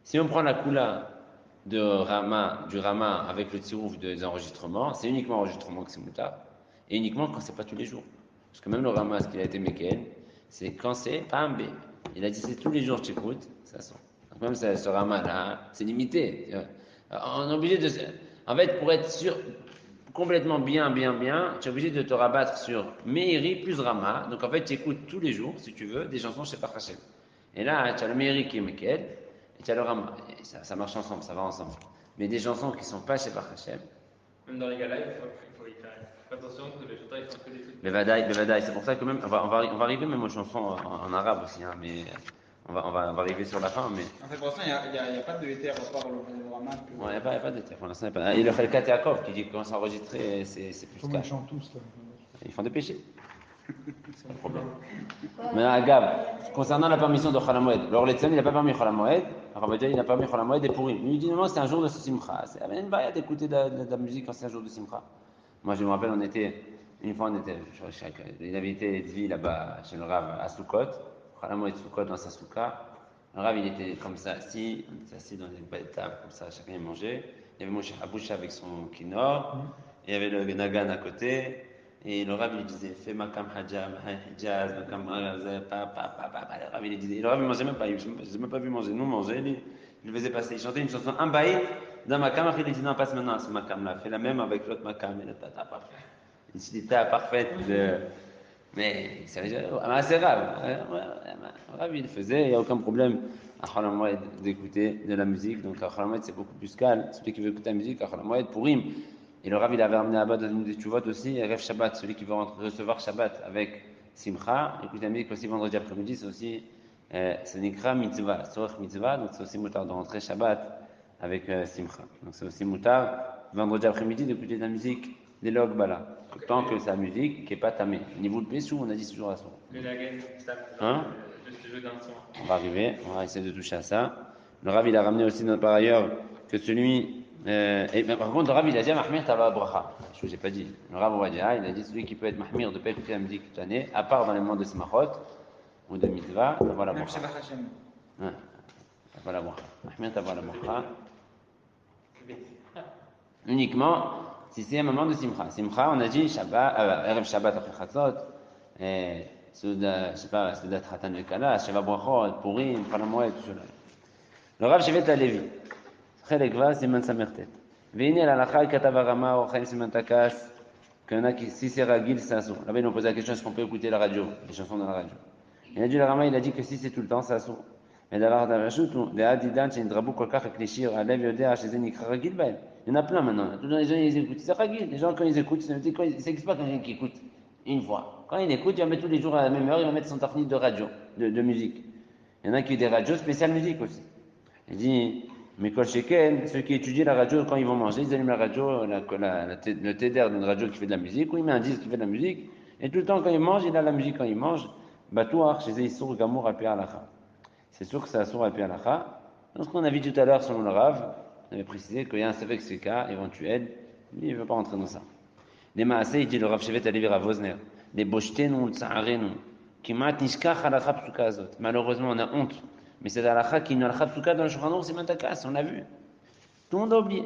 Si on prend la coula du Rama avec le tirouf des enregistrements, c'est uniquement enregistrement que c'est moutard, et uniquement quand c'est pas tous les jours. Parce que même le Rama, ce qu'il a été Meken, c'est quand c'est pas un B. Il a dit c'est tous les jours que tu écoutes, ça sent. Donc même ce Rama là, c'est limité. On est obligé de. En fait, pour être sûr, complètement bien, tu es obligé de te rabattre sur Meiri plus Rama. Donc en fait, tu écoutes tous les jours, si tu veux, des chansons chez Hashem. Et là, tu as le Meiri qui est Mekel, et tu as le Rama. Et ça marche ensemble, ça va ensemble. Mais des chansons qui ne sont pas chez Hashem. Même dans les gars-là, il faut y faire attention que les chanteurs ils font que des trucs. Mais Vadaï, c'est pour ça que même. On va arriver même aux chansons en arabe aussi, hein, mais. On va arriver sur la fin, mais. En fait, pour l'instant, il n'y a pas de éther à part le Rama. Ouais, il n'y a pas d'éther pour l'instant. Et le Khalkat Yaakov qui dit que quand c'est enregistré, c'est plus Comme calme. ils chantent tous là. Ils font des péchés. C'est un problème. Maintenant, Agab, concernant la permission de Cholamoed, alors l'Etzem, il n'a pas permis Cholamoed, Ravadia, il n'a pas permis Cholamoed et Purim. Il lui dit non, c'est un jour de Simcha. C'est une baille d'écouter de la musique quand c'est un jour de Simcha. Moi, je me rappelle, une fois, il avait été Tzvi là-bas chez le Rav à Soukot, Cholamoed Soukot dans sa souka. Le Rav, il était comme ça, assis dans une belle table, comme ça, chacun mangeait. Il y avait Moshe Haboucha avec son kinor, il y avait le Nagan à côté. Et le Rav il disait fais makam hijaz, makam le Rav il disait, le Rav il mangeait même pas, je ne l'ai même pas vu manger, nous manger, il le faisait passer, il chantait une chanson un baïd dans makam, après il dit non passe maintenant à ce makam là, fais la même avec l'autre makam, une cité parfaite mais c'est assez rare, le Rav il le faisait, il n'y a aucun problème à Cholamoed d'écouter de la musique, donc à Cholamoed c'est beaucoup plus calme, celui qui veut écouter la musique à Cholamoed Purim. Et le Rav, il avait ramené là-bas dans une des Tchouvot aussi, Rev Shabbat, celui qui veut recevoir Shabbat avec Simcha. Écoute la musique aussi vendredi après-midi, c'est aussi, c'est Nikra Mitzvah, Sorech Mitzvah, donc c'est aussi moutard de rentrer Shabbat avec Simcha. Donc c'est aussi moutard, vendredi après-midi, d'écouter de la musique, des log bala. Tant que c'est la musique qui n'est pas tamée. Au niveau de Pessou, on a dit toujours à son. Le Nagan, ça, Hein? le jeu d'un son. On va arriver, on va essayer de toucher à ça. Le Rav, il a ramené aussi par ailleurs que celui. Et par contre, le Rav, il a dit Mahmir Tava Bracha. Je ne vous ai pas dit. Le Rav Ovadia, il a dit celui qui peut être Mahmir de ne pas écouter la musique toute l'année, à part dans les mois de Simachot ou de Mitzvah, Tava la Même Bracha. Sheva Hashem. Tava la Bracha. Mahmir Tava la Bracha. Uniquement si c'est un moment de Simcha. Simcha, on a dit Shabbat, Erev Shabbat après Chatzot, Souda, je sais pas, Souda Tratan le Kala, Sheva Brachot, Purim, Cholamoed, tout cela. Le Rav Shevet Alevi. חלק ו' סימן ס"ט. והנה להלכה כתב הרמה או חיים סימן תקס, qu'il y en a qui, si c'est ragil, c'est assourd. Là-bas, ils ont posé la question, est-ce qu'on peut écouter la radio, les chansons dans la radio? Il a dit, le Rama, il a dit que si c'est tout le temps, c'est assourd. Mais d'avoir d'arrachout, les adidan, c'est une drabou kolkach avec les shir, à l'av yodéa, chez eux, nikra ragil, ben. Il y en a plein maintenant. Tous les gens, ils écoutent. C'est ragil. Les gens, quand ils écoutent, ça n'existe pas quelqu'un qui écoute une fois. Quand il écoute, il va mettre tous les jours à la même heure, il va mettre son tafnit de radio, de musique. Il y en a qui ont des radios spéciales musique aussi. Il dit, mais Kol Sheken, ceux qui étudient la radio, quand ils vont manger, ils allument la radio, le TDR d'une radio qui fait de la musique, ou il met un disque qui fait de la musique, Et tout le temps, quand il mange, il a la musique quand il mange. Batouar, chez Issour Gamour Alpi Alacha. C'est sûr que c'est Assour Alpi Alacha. Donc, ce qu'on a vu tout à l'heure selon le Rav, on avait précisé qu'il y a un Sefek Sveka éventuel. Lui, il ne veut pas rentrer dans ça. Les Maaseh, il dit le Rav Shevet Alevi Rav Wozner. Les Boshten ou le Tsaharenu. Kimat Nishkach Alacha Psuka Azot. Malheureusement, on a honte. Mais c'est Alacha qui est une Alacha Psuka dans le Shulchan Aruch, c'est Matakas, on l'a vu. Tout le monde a oublié.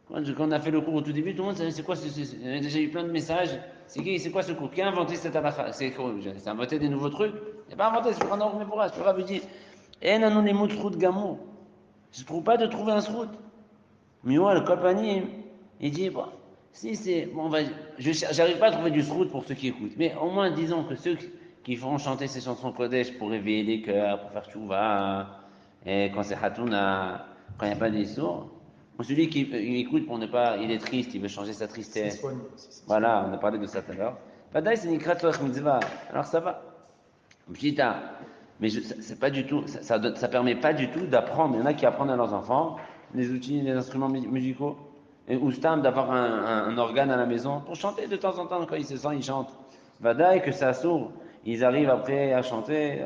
Quand on a fait le cours au tout début, tout le monde savait c'est quoi j'ai eu plein de messages. C'est quoi ce cours? Qui a inventé cette halakha? C'est inventé des nouveaux trucs? Il n'a pas inventé, c'est un ordre mais pour le Rabbi dit Eh non, les mots de srout gamour. Je ne trouve pas de trouver un srout. Mio, le Kolpanim, il dit bon, si c'est. Bon, j'arrive pas à trouver du srout pour ceux qui écoutent, mais au moins disons que ceux qui feront chanter ces chansons Kodesh pour réveiller les cœurs, pour faire tchouva, et quand c'est Hatouna, quand il n'y a pas des sourds. Celui qui écoute pour ne pas, il est triste, il veut changer sa tristesse. Voilà, on a parlé de ça tout à l'heure. Badaï, c'est Nikrat Torah Mitzvah. Alors ça va. Petit A. Mais c'est pas du tout, ça permet pas du tout d'apprendre. Il y en a qui apprennent à leurs enfants les outils, les instruments musicaux. Ou Stam d'avoir un organe à la maison pour chanter de temps en temps quand ils se sentent, ils chantent. Badaï, que ça s'ouvre. Ils arrivent après à chanter.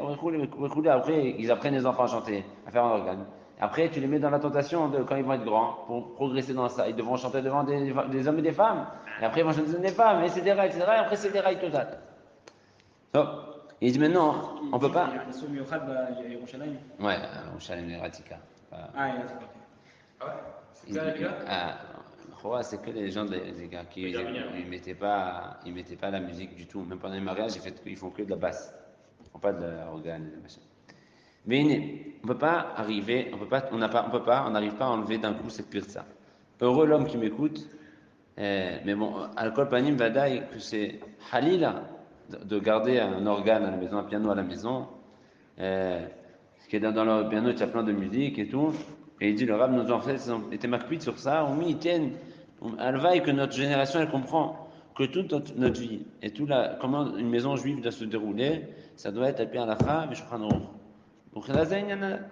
Après, ils apprennent les enfants à chanter, à faire un organe. Après, tu les mets dans la tentation de quand ils vont être grands, pour progresser dans ça. Ils devront chanter devant des hommes et des femmes. Et après, ils vont chanter devant des femmes, etc., etc. Et après, c'est des rails total. Donc, il dit maintenant, on peut pas. Il y a un sourd Miochad à Yerushalayim. Ouais, Yerushalayim et Ratika. Ah, il y a ça. Ah ouais? C'est ça, les gars? C'est que les gens des gars qui ils mettaient pas la musique du tout. Même pendant les mariages, ils font que de la basse. Ils font pas de l'organe, machin. Mais on peut pas arriver, on n'arrive pas à enlever d'un coup cette pirza. Heureux l'homme qui m'écoute, mais bon, alcool panim vadaï, que c'est halila de garder un organe à la maison, un piano à la maison, ce qui est dans le piano, il y a plein de musique et tout, et il dit le Rav nous en fait, était marqué sur ça, on m'y tienne, alvaï que notre génération elle comprend que toute notre vie et comment une maison juive doit se dérouler, ça doit être appelé à la fin, mais je crois non. Donc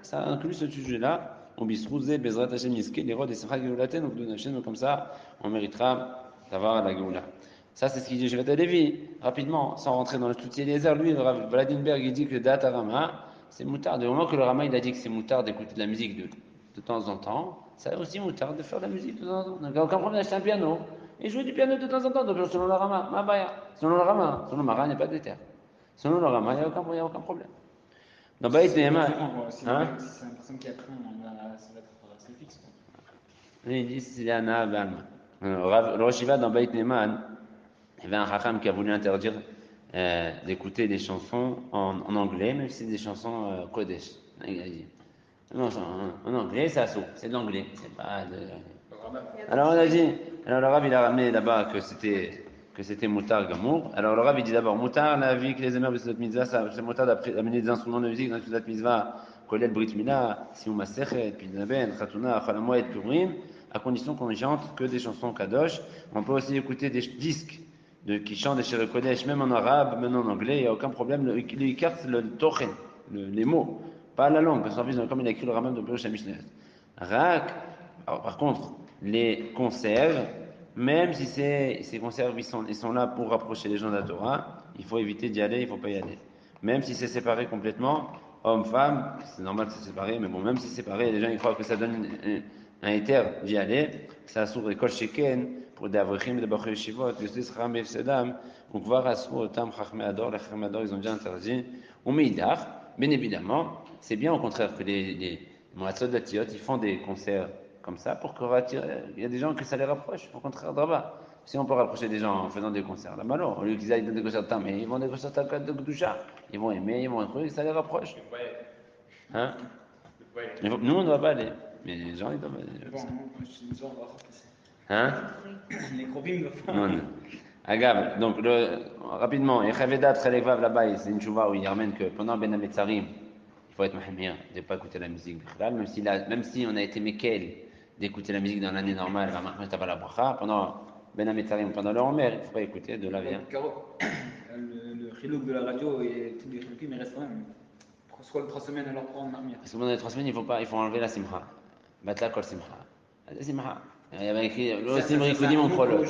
ça inclut ce sujet-là. On bisrouzé, Bezrat Hashem Yiske, les rois des Sefra Geoulaten, donc de Hashem, comme ça, on méritera d'avoir la Geoula. Ça, c'est ce qu'il dit Shevet Alevi. Rapidement, sans rentrer dans le tout Eliezer, lui, Vladimir, il dit que le Data Rama, c'est moutard. Du moment que le Rama, il a dit que c'est moutard d'écouter de la musique de temps en temps, ça aussi moutard de faire de la musique de temps en temps. Donc, aucun problème d'acheter un piano et jouer du piano de temps en temps, donc, selon le Rama, selon le Rama, selon le Mara, il n'y a pas de terre. Selon le Rama, il n'y a aucun problème. Dans Baït Neheman, hein? Si c'est une personne qui apprend, ça va être assez fixe. Il dit c'est Anna Balma. Le Rosh Yeshiva dans Baït Neheman, il y avait un Chacham qui a voulu interdire d'écouter des chansons en anglais, même si c'est des chansons Kodesh. Il a dit non, en anglais, ça s'ouvre, c'est de l'anglais, c'est pas de. Alors on a dit, alors le Rav il a ramené là-bas que c'était Moutar Gamour. Alors le Rav il dit d'abord Moutar, la vie que les émers de Sudat Mitzvah, c'est Moutar d'amener des instruments de musique dans Sudat Mitzvah, Kolel Brit Mila, Sioum Masechet, Pidnaben, Khatouna, Chalamoed, Purim, à condition qu'on ne chante que des chansons Kadosh. On peut aussi écouter des disques qui chantent chez le Kodesh, même en arabe, même en anglais, il n'y a aucun problème. Il écarte le tochen, les mots, pas la langue, parce qu'en fait, comme il a écrit le Raman de Pirush HaMishneh. Rak, par contre, les conserves, même si ces conserves ils sont là pour rapprocher les gens de la Torah, il faut éviter d'y aller, il ne faut pas y aller. Même si c'est séparé complètement, homme-femme, c'est normal que c'est séparé, mais bon, même si c'est séparé, les gens ils croient que ça donne un éther d'y aller, ça s'ouvre école sheken pour des avrichim, des bachur yeshivot, des sram et sedam, on va rasou otam chachmei ador, les chachmei ador ils ont déjà interdit, ou meidach, bien évidemment, c'est bien au contraire que les moatzot datiot ils font des concerts comme ça pour que il y a des gens que ça les rapproche, au contraire d'Raba. Si on peut rapprocher des gens en faisant des concerts, là, malo, au lieu qu'ils aillent dans des concerts de temps, mais ils vont des concerts de Gdusha, ils vont aimer, ils vont être, ça les rapproche. Hein? Nous, on ne doit pas aller, mais les gens, ils doivent aller. Bon, je suis une sorte de Hein? Les chrobim doivent pas. Non. Agave, donc rapidement, Echavedat Chalekvav là-bas, c'est une chouva où il ramène que pendant Ben Ametzarim, il faut être mahmir, de ne pas écouter la musique, même si on a été mekel d'écouter la musique dans l'année normale, pendant Ben Ametzarim, pendant le Homer, il ne faut pas écouter, de là vient. Le chilouk de la radio et tous les chiloukim, il reste quand même. Soit 3 semaines alors prendre marmire. Parce que pendant les 3 semaines, il faut enlever la simcha. Batla kol simcha. La simcha. Il y avait écrit le simri kodim en prologue.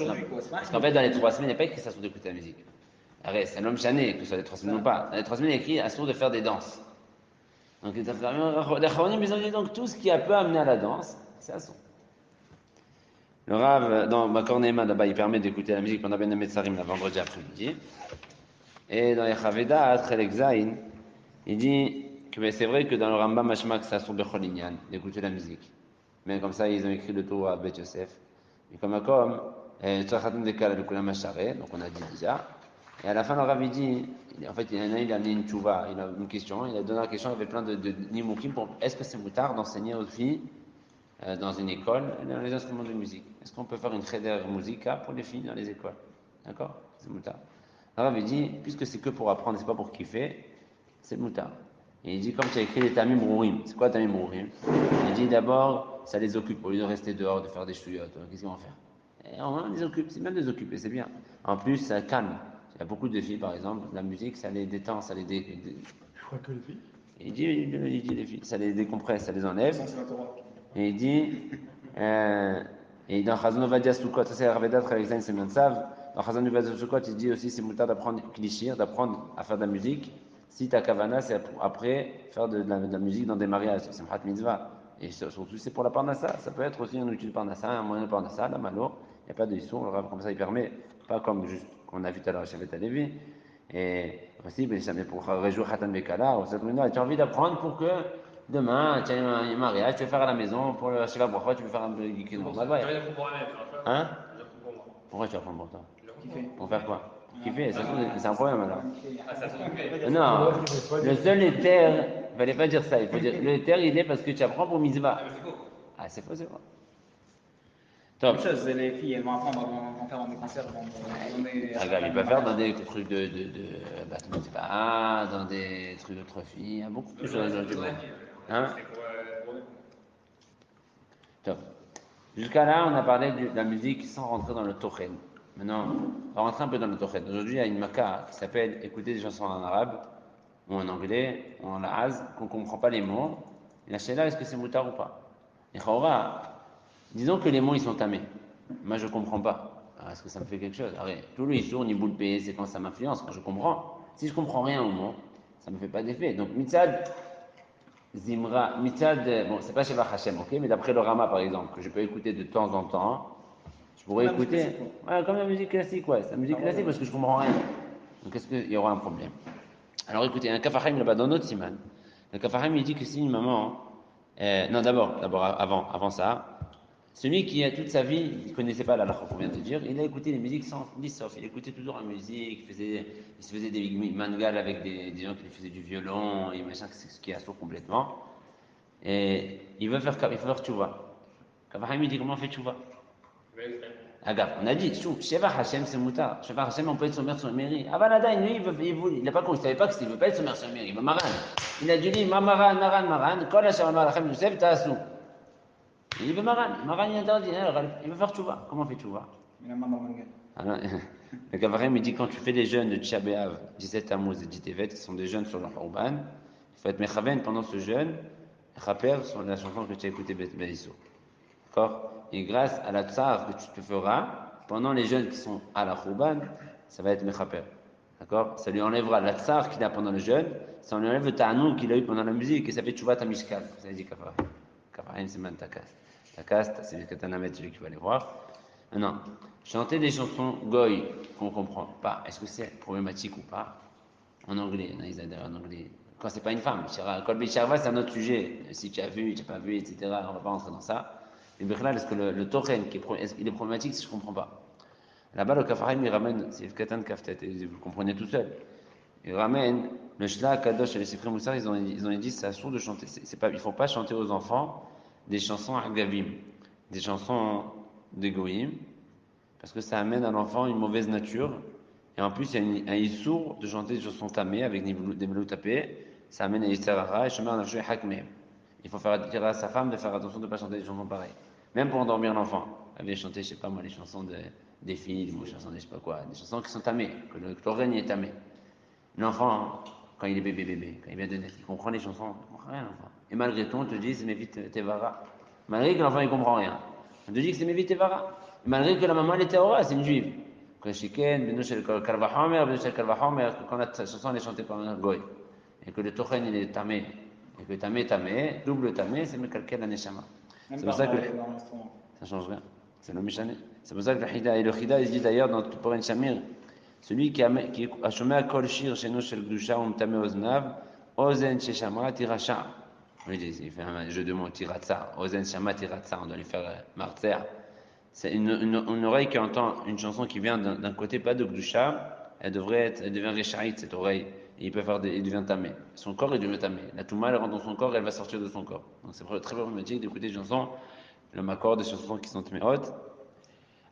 Parce qu'en fait, dans les 3 semaines, il n'y a pas écrit ça sur d'écouter la musique. Arrête, c'est un homme chané, que ce soit les 3 semaines ou pas. Dans les 3 semaines, il y a écrit assourd de faire des danses. Donc, les Chachamim, ils ont dit donc tout ce qui a peu amené à la danse, c'est assourd. Le Rav, dans Makor Ne'eman, là-bas, il permet d'écouter la musique pendant Ben Ametzarim, le vendredi après-midi. Et dans les Chavedat, Chelek Zayin, il dit que ben, c'est vrai que dans le Rambam Hashmak, c'est assourd Bechol Inyan, d'écouter la musique. Mais comme ça, ils ont écrit le Torah à Bet Yosef. Et comme, Tzachatum Dekal, le Kulam Hashare, donc on a dit déjà. Et à la fin, le Rav, il dit, en fait, il a amené une tchouva, il a une question, il a donné la question, il y avait plein de nimoukim pour est-ce que c'est moutard d'enseigner aux filles dans une école dans les instruments de musique? Est-ce qu'on peut faire une cheder musica pour les filles dans les écoles? D'accord? C'est moutard. Le Rav, il dit, puisque c'est que pour apprendre, c'est pas pour kiffer, c'est moutard. Et il dit, comme tu as écrit les tamim rourim, c'est quoi tamim rourim? Il dit d'abord, ça les occupe, au lieu de rester dehors, de faire des chouillottes, qu'est-ce qu'ils vont faire? Et on les occupe, c'est bien de les occuper, c'est bien. En plus, ça calme. Il y a beaucoup de filles, par exemple, la musique, ça les détend, ça les Je crois que les filles. il dit les filles, ça les décompresse, ça les enlève. Ça, c'est la Torah. Et il dit, et dans Chazon Ovadia Soukot, ça c'est Ravedat Chalekzain, c'est bien savent. Dans Chazon Ovadia Soukot, il dit aussi, c'est moutard d'apprendre klishir, d'apprendre à faire de la musique. Si ta kavana, c'est après faire de la musique dans des mariages, c'est Mhat Mitzvah. Et surtout, c'est pour la parnassa. Ça peut être aussi un outil de parnassa, un moyen de parnassa, la malo. Il n'y a pas de issue, le Rav, comme ça, il permet, pas comme juste qu'on a vu tout à l'heure chez Lévi. Et aussi, mais pour réjouir Khatan Bekala, tu as envie d'apprendre pour que demain, tu as un mariage, tu veux faire à la maison, pour le Shiva Bracha, tu veux faire un peu de normal. Ouais. Hein? Pourquoi tu vas prendre pour toi? Pour faire quoi? Pour kiffer, c'est un problème alors. Non, le seul éther, il fallait pas dire ça, il faut dire le éther il est parce que tu apprends pour Mitzvah. Ah, c'est faux, c'est faux. Même Top. chose, les filles, elles vont apprendre, vont faire dans des concerts, dans des. Regarde, il peut faire dans des trucs de pas, dans des trucs de trophy, il y a beaucoup de choses dans le monde. Hein? Top. Jusqu'à là, on a parlé de la musique sans rentrer dans le tochen. Maintenant, on va rentrer un peu dans le tochen. Aujourd'hui, il y a une maka qui s'appelle écouter des chansons en arabe, ou en anglais, ou en lahaz, qu'on ne comprend pas les mots. Et la là, est-ce que c'est moutard ou pas? Et Khaora, disons que les mots, ils sont tamés. Moi, je ne comprends pas. Alors, est-ce que ça me fait quelque chose? Arrête. Tout le issour, ni boule payé, c'est quand ça m'influence, quand je comprends. Si je ne comprends rien au mot, ça ne me fait pas d'effet. Donc, mitzad, Zimra, Mitzad, bon, c'est pas Sheva Hashem, ok, mais d'après le Rama par exemple, que je peux écouter de temps en temps, je pourrais Comme la musique écouter, classique, ouais, comme la musique classique, ouais, c'est la musique classique parce que je comprends rien. Donc est-ce qu'il y aura un problème? Alors écoutez, un Kafarim là-bas dans notre Siman, le Kafarim il dit que si une maman, non d'abord avant ça, celui qui a toute sa vie, il ne connaissait pas la halakha qu'on vient de dire, il a écouté les musiques sans sauf, il écoutait toujours la musique, il se faisait des mangals avec des gens qui lui faisaient du violon et machin, c'est ce qui est assourd complètement. Et il faut faire tchouva. Kavahim il dit comment on fait tchouva? Regarde, on a dit, Sheva Hashem c'est moutar. Sheva Hashem on peut être sommaire sur la mairie. Avalada, lui, il n'a pas compris, il ne savait pas qu'il ne veut pas être sommaire sur la mairie, il veut maran. Il a dit, maran, kol Hashem Malachem Yosef, ta'asou. Il veut maran, il interdit, il veut faire tchouva. Comment on fait tchouva? Il a maman manga. Alors, le Kavahim il dit, quand tu fais des jeûnes de Tisha B'Av, 17 Tammuz et 10 Tevet, qui sont des jeûnes sur le Urban, il faut être mechaven pendant ce jeûne, rapper sur la chanson que tu as écoutée Béissou. D'accord? Et grâce à la tsar que tu te feras, pendant les jeûnes qui sont à la Khouban, ça va être mechaper. D'accord? Ça lui enlèvera la tsar qu'il a pendant le jeûne, ça lui enlève le ta'anoum qu'il a eu pendant la musique, et ça fait tchouva ta mishkal. Ça dit Kafarim. Kafarim, c'est man takast. Takast, c'est le katanamet, celui qui va aller voir. Maintenant, chanter des chansons goy qu'on ne comprend pas, est-ce que c'est problématique ou pas? En anglais, ils adhèrent en anglais. Quand c'est pas une femme, Kolbe Sharva, c'est un autre sujet. Si tu as vu, tu n'as pas vu, etc., on ne va pas rentrer dans ça. Mais Bichlal, est-ce que le Tochen, il est problématique si je ne comprends pas? Là-bas, le Kafarim, il ramène, c'est le Katan Kaftet, et vous le comprenez tout seul. Il ramène le Shla, Kadosh et les Sifrim Moussar, ils ont dit c'est assourd de chanter. Il ne faut pas chanter aux enfants des chansons Agavim, des chansons d'Egoïm, parce que ça amène à l'enfant une mauvaise nature. Et en plus, il y a un issour de chanter des chansons tamées avec des mélos tapés. Ça amène à Yitzhara et Shemar Nafshu et Hakmehem. Il faut faire dire à sa femme de faire attention de ne pas chanter des chansons pareilles. Même pour endormir l'enfant. Elle vient chanter, je sais pas moi, les chansons des films ou les chansons de je sais pas quoi. Des chansons qui sont tamées, que le règne est tamé. L'enfant, quand il est bébé, quand il vient de naître, il comprend les chansons, il ne comprend rien l'enfant. Et malgré tout, on te dit c'est Mévit Tevara. Malgré que l'enfant il comprend rien. On te dit que c'est Mévit Tevara. Malgré que la maman elle est Théora, c'est une juive. Shiken, Beno Shel Karvahomer, Beno Shel Karvahomer, quand la chanson est chantée par un goy, et que le Tochen il est tamé, et que tamé, double tamé, c'est Mekalkel la Neshama. Même C'est pas pour ça que dans l'instrument. ça change rien. C'est le Mishane. C'est pour ça que le Chida, il dit d'ailleurs dans tout Poren Shamir, celui qui a chômé à Kol Shir chez nous, chez le Gdusha, on tamé Oznav, Ozen Sheshama Tiracha. Il fait un jeu de mots, Tiratsa, Ozen Shama Tiratsa, on doit lui faire martyr. C'est une oreille qui entend une chanson qui vient d'un côté pas de Gdusha, elle devient Réchaït, cette oreille, et il devient tamé. Son corps, il devient tamé. La Touma, elle rentre dans son corps, elle va sortir de son corps. Donc c'est très problématique d'écouter des chansons, le Makor, des chansons qui sont hautes.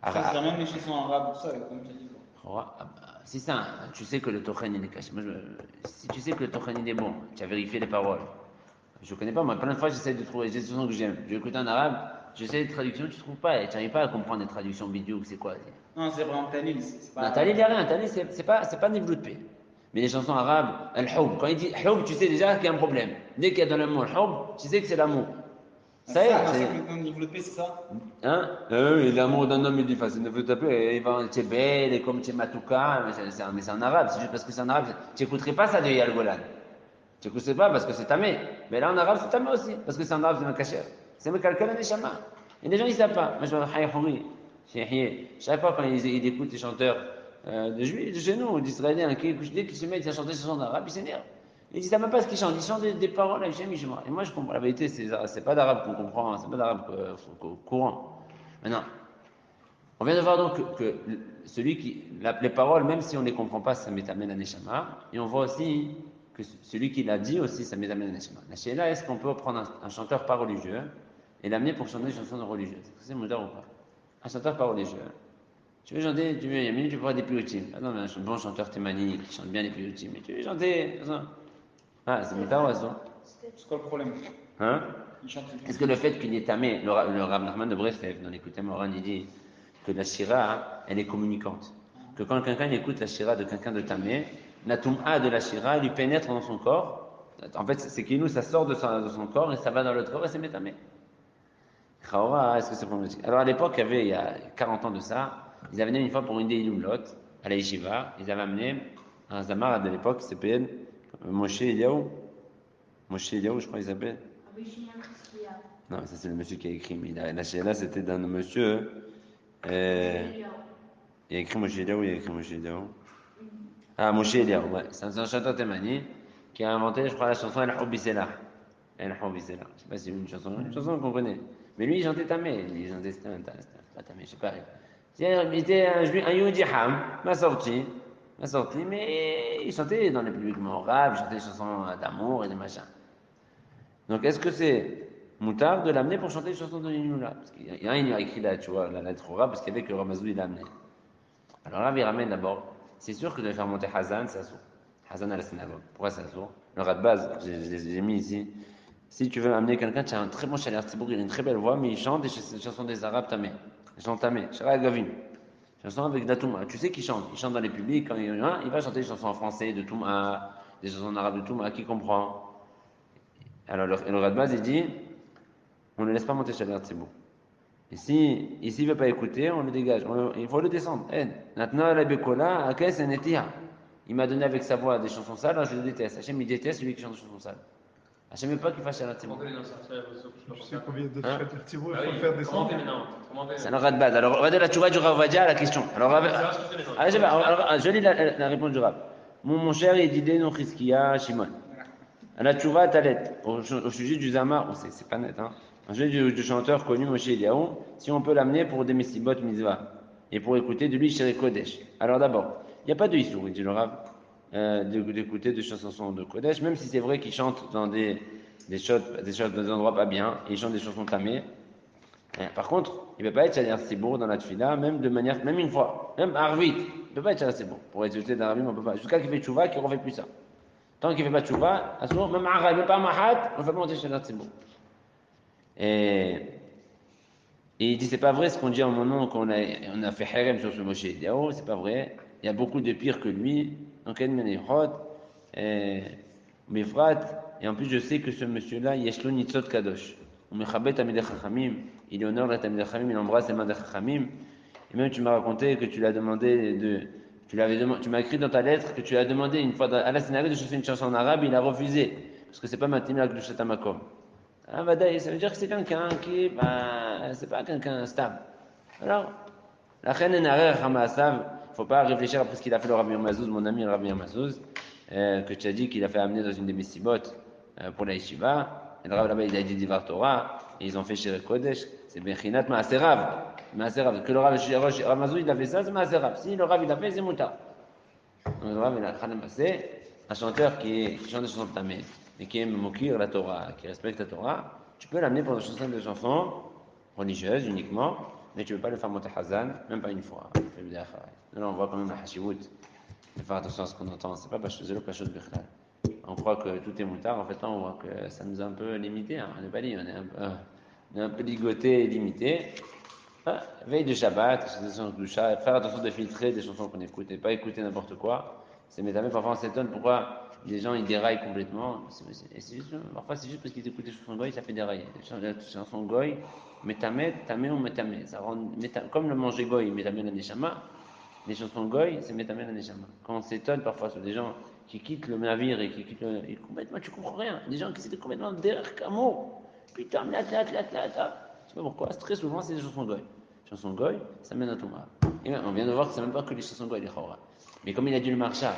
Ça, c'est même les chansons arabes, tout ça, comme tu dis. Si ça, tu sais que le Tochen il est caché. Si tu sais que le Tochen il est bon, tu as vérifié les paroles. Je ne connais pas, moi, plein de fois j'essaie de trouver des chansons que j'aime. Je vais écouter en arabe, j'essaie des traductions, tu ne trouves pas, et tu n'arrives pas à comprendre les traductions vidéo, c'est quoi. Non, c'est vraiment Talil, c'est pas. Non, Talil, il n'y a rien, Talil, c'est pas développé. Mais les chansons arabes, al-Hub, quand il dit Hub, tu sais déjà qu'il y a un problème. Dès qu'il y a dans le mot Hub, tu sais que c'est l'amour. Ça y est, c'est le développé, c'est ça. Hein? L'amour d'un homme, il dit facile de taper, il va en belle, et comme tu es Matouka, mais c'est en arabe, c'est juste parce que c'est en arabe. Tu n'écouterais pas ça de Yal Golan. Tu n'écouterais pas parce que c'est tamé. Mais là en arabe, c'est tamé aussi, parce que c'est en arabe, c'est Makacher. C'est Mekalkala Neshama. Et les gens, ils ne savent pas. Moi, je me dis, chaque fois quand ils écoutent les chanteurs de juifs, de chez nous, d'Israéliens, dès qu'ils se mettent à chanter ce chant d'arabe, ils s'énervent. Ils disent même pas ce qu'ils chantent, ils chantent des paroles avec Shem Ishma. Et moi je comprends, la vérité, c'est pas d'arabe qu'on comprend, c'est pas d'arabe courant. Maintenant, on vient de voir donc que celui qui, les paroles, même si on ne les comprend pas, ça m'étamène à Neshama. Et on voit aussi que celui qui l'a dit aussi, ça m'étamène à Neshama. La Sheila, est-ce qu'on peut prendre un chanteur pas religieux et l'amener pour chanter des chansons religieuses? Est-ce que c'est moudar ou pas? Un chanteur pas religieux. Tu veux chanter, il y a une minute, tu peux voir des piroutim. Ah non, mais un bon chanteur témani qui chante bien les piroutim. Mais tu veux chanter. Ah, c'est moudar ou ça? C'est quoi le problème? Hein? Est-ce que le fait qu'il est tamé, le Rav Nachman de Breslev, dans l'écouté Moran, il dit que la shira, elle est communicante. Que quand quelqu'un écoute la shira de quelqu'un de tamé, la toum'a de la shira lui pénètre dans son corps. En fait, c'est qu'il nous, ça sort de son corps et ça va dans l'autre corps et c'est métamé. Est-ce que c'est problématique? Alors à l'époque, il y a 40 ans de ça, ils avaient amené une fois pour une des Ilumlot, à la Yeshiva, ils avaient amené un Zamar de l'époque qui s'appelle Moshe Eliaou. Moshe Eliaou, je crois qu'il s'appelle. Non, ça c'est le monsieur qui a écrit, mais la Sheila c'était d'un monsieur. Il a écrit Moshe Eliaou, il a écrit Moshe Eliaou. Ah, Moshe Eliaou, ouais. C'est un chanteur témani qui a inventé, je crois, la chanson El Houbisela. El Houbisela. Je sais pas si c'est une chanson qu'on connaît. Mais lui, il chantait tamé. Il chantait pas tamé, je sais pas. Il était un Yehudi Ham, m'a sorti, mais il chantait dans les publics morales, il chantait des chansons d'amour et des machins. Donc, est-ce que c'est moutard de l'amener pour chanter des chansons de Ninoula? Parce qu'il y a un, il a écrit la lettre au rab, parce qu'il y avait que Ramazou, il l'a amené. Alors là, il ramène d'abord. C'est sûr que de faire monter Hazan, ça sourd. Hazan à la synagogue. Pourquoi ça sourd? Le rat de base, j'ai mis ici. Si tu veux amener quelqu'un qui a un très bon chaleur Tzibour, il a une très belle voix, mais il chante des chansons des Arabes tamés. Ils chantent tamés. Shara Gavin. Chansons avec de la Touma. Tu sais qu'il chante. Il chante dans les publics. Quand il va chanter des chansons en français, de Touma, des chansons en arabe de Touma, qui comprend. Alors le rat de base, il dit on ne laisse pas monter chaleur Tzibour. Et s'il ne veut pas écouter, on le dégage. Il faut le descendre. Maintenant, la Bekola, à quel c'est il m'a donné avec sa voix des chansons sales, alors je le déteste. Hachem, il déteste celui qui chante des chansons sales. Hachem ne veut pas qu'il fasse Shalat Tzibour. Je sais combien de Shalat Tzibour il faut faire descendre. C'est un rat de base. Alors, on va dire la Tchoura du Rav Vadia à la question. Alors, je lis la réponse du Rav. Mon cher, il dit non Chizkiya Shimon. La Tchoura Talet, au sujet du Zama, c'est pas net, hein. Un sujet du chanteur connu Moshe Eliaou, si on peut l'amener pour des Messibot Mitzvah et pour écouter de lui Shiré Kodesh. Alors d'abord, il n'y a pas de Issour, il dit le Rav, d'écouter des chansons de Kodesh, même si c'est vrai qu'il chante dans des endroits pas bien, et il chante des chansons tamées. Par contre, il ne peut pas être Shalat Tzibour dans la Tfila, même une fois, même Arvit, il ne peut pas être Shalat Tzibour. Pour être jeté dans Arvit, on ne peut pas. Jusqu'à qu'il fait Tchouva, qu'il ne refait plus ça. Tant qu'il ne fait pas Tchouva, à ce moment, même Arvit, même pas Mahat, on ne fait pas monter Shalat Tzibour. Et il dit c'est pas vrai ce qu'on dit en mon nom qu'on a fait harem sur ce Moshe Eliaou, c'est pas vrai. Il y a beaucoup de pires que lui. Donc Mefrat, et en plus je sais que ce monsieur-là, Yeshlo Nitzot Kadosh. Il honore la Tamid Chachamim, il embrasse les mains des Chachamim. Et même tu m'as raconté que tu l'as demandé tu m'as écrit dans ta lettre que tu as demandé une fois à la synagogue de chanter une chanson en arabe, il a refusé. Parce que c'est pas Matim avec le Shetamakom. Ah, ça veut dire que c'est quelqu'un qui, c'est pas quelqu'un stable. Alors, la reine Enarer Hamasav, il ne faut pas réfléchir après ce qu'il a fait le Rabbi Mazouz, mon ami le Rabbi Mazouz, que tu as dit qu'il a fait amener dans une des Messibot pour la Yeshiva. Et le Rabbi là-bas, il a dit Divar Torah, et ils ont fait Shir Kodesh, c'est Bechinat Maaserav. Maaserav, que le Rabbi Mazouz, il a fait ça, c'est Maaserav. Si le Rabbi, il a fait, c'est Mouta. Donc le Rabbi, il a Khanamassé, un chanteur qui chante des chansons de Tamé, et qui aime Mokir la Torah, qui respecte la Torah, tu peux l'amener pour des chansons religieuses uniquement, mais tu ne peux pas le faire monter Hazan, même pas une fois. Là, on voit quand même la Hashivut, de faire attention à ce qu'on entend, c'est pas la chose Bichlal. On croit que tout est moutard, en fait, là, on voit que ça nous a un peu limité, hein. On n'est pas dit, on est un peu ligoté et limité. Ah, veille de Shabbat, faire attention de filtrer des chansons qu'on écoute et pas écouter n'importe quoi. C'est mais parfois on s'étonne pourquoi les gens ils déraillent complètement. Parfois c'est juste parce qu'ils écoutent des chansons goy, ça fait dérailler. Les chansons goy, tamé ou métamé. Ça rend, comme le manger goy, métamé la neshama, les chansons goy, c'est métamé la neshama. Quand on s'étonne parfois sur des gens qui quittent le navire et qui quittent et complètement, tu comprends rien. Des gens qui s'étaient complètement derrière Camo. Putain, là. Je sais pas pourquoi, très souvent c'est des chansons goy. Chansons goy, ça mène à Touma. Et on vient de voir que c'est même pas que les chansons goy, les chora. Mais comme il a dit le marchal,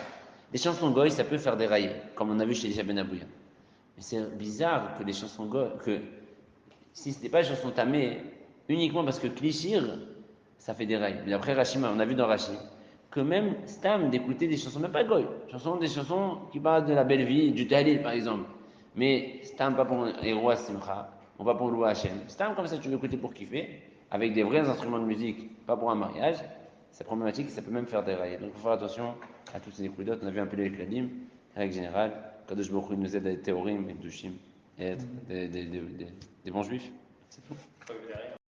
les chansons goy, ça peut faire dérailler, comme on a vu chez les Ben Abouya. Mais c'est bizarre que les chansons goy, que si ce n'est pas les chansons tamées, uniquement parce que Klishir, ça fait dérailler. Mais après Rachima, on a vu dans Rachi, que même Stam d'écouter des chansons, même pas goy, des chansons qui parlent de la belle vie, du Talil par exemple. Mais Stam pas pour un héros Simcha, on va pour louer Hachem. Stam comme ça, tu veux écouter pour kiffer, avec des vrais instruments de musique, pas pour un mariage, c'est problématique, ça peut même faire dérailler. Donc il faut faire attention à toutes ces écoutes. On a vu un peu les Kladim, règle générale, Kadosh Baruch Hu nous aide à être théorim et dushim, et être des bons juifs. C'est tout.